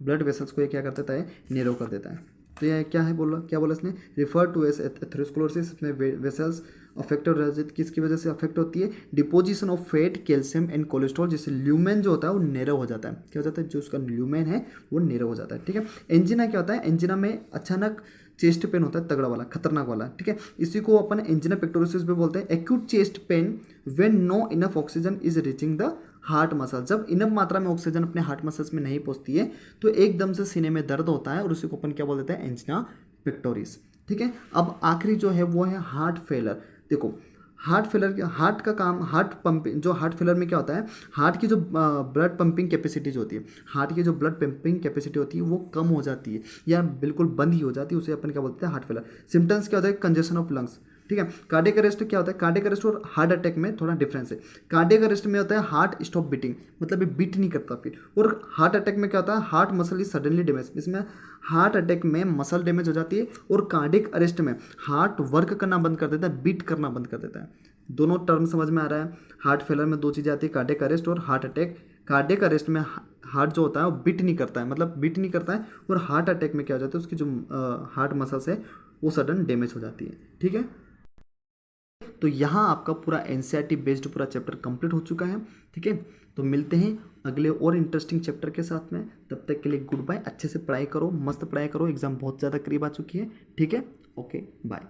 ब्लड वेसल्स को ये क्या कर देता है, नेरो कर देता है। तो ये क्या है, क्या बोला इसने, रिफर टू एज एथेरोस्क्लेरोसिस। इसमें वेसल्स अफेक्टेड रहती है, किसकी वजह से अफेक्ट होती है, deposition of fat, calcium and cholesterol, जिससे ल्यूमेन जो होता है वो नेरो हो जाता है। क्या हो जाता है, जो उसका ल्यूमेन है वो नेरो हो जाता है, ठीक है। एंजिना क्या होता है, एंजिना में अचानक चेस्ट पेन होता है, तगड़ा वाला, खतरनाक वाला, ठीक है। इसी को अपन एंजिना पेक्टोरिस भी बोलते हैं। Acute chest pain when no enough oxygen is reaching the heart muscle, जब इनफ मात्रा में ऑक्सीजन अपने हार्ट मसल्स में नहीं पहुंचती है तो एकदम से सीने में दर्द होता है और उसी को अपन क्या बोल देते हैं, एंजिना पेक्टोरिस, ठीक है। अब आखिरी जो है वो है हार्ट फेलर। देखो, हार्ट फेलर, हार्ट का काम, हार्ट पंपिंग, जो हार्ट फेलर में क्या होता है, हार्ट की जो ब्लड पंपिंग कैपेसिटी जो होती है, हार्ट की जो ब्लड पंपिंग कैपेसिटी होती है वो कम हो जाती है या बिल्कुल बंद ही हो जाती है, उसे अपन क्या बोलते हैं, हार्ट फेलर। सिम्टम्स क्या होता है, कंजेशन ऑफ लंग्स, ठीक है। कार्डियक अरेस्ट क्या होता है, कार्डियक अरेस्ट और हार्ट अटैक में थोड़ा डिफरेंस है। कार्डियक अरेस्ट में होता है हार्ट स्टॉप बीटिंग, मतलब ये बीट नहीं करता फिर। और हार्ट अटैक में क्या होता है, heart muscle is suddenly damage. इसमें हार्ट अटैक में मसल डैमेज हो जाती है और कार्डियक अरेस्ट में हार्ट वर्क करना बंद कर देता है, बीट करना बंद कर देता है। दोनों टर्म समझ में आ रहा है। हार्ट फेलर में दो चीज़ें आती है, कार्डियक अरेस्ट और हार्ट अटैक। कार्डियक अरेस्ट में हार्ट जो होता है वो बीट नहीं करता है, मतलब बीट नहीं करता है, और हार्ट अटैक में क्या हो जाता है, उसकी जो हार्ट मसल्स है वो सडन डैमेज हो जाती है, ठीक है। तो यहाँ आपका पूरा एनसीईआरटी बेस्ड पूरा चैप्टर कंप्लीट हो चुका है, ठीक है। तो मिलते हैं अगले और इंटरेस्टिंग चैप्टर के साथ में, तब तक के लिए गुड बाय। अच्छे से पढ़ाई करो, मस्त पढ़ाई करो, एग्जाम बहुत ज़्यादा करीब आ चुकी है, ठीक है, ओके बाय।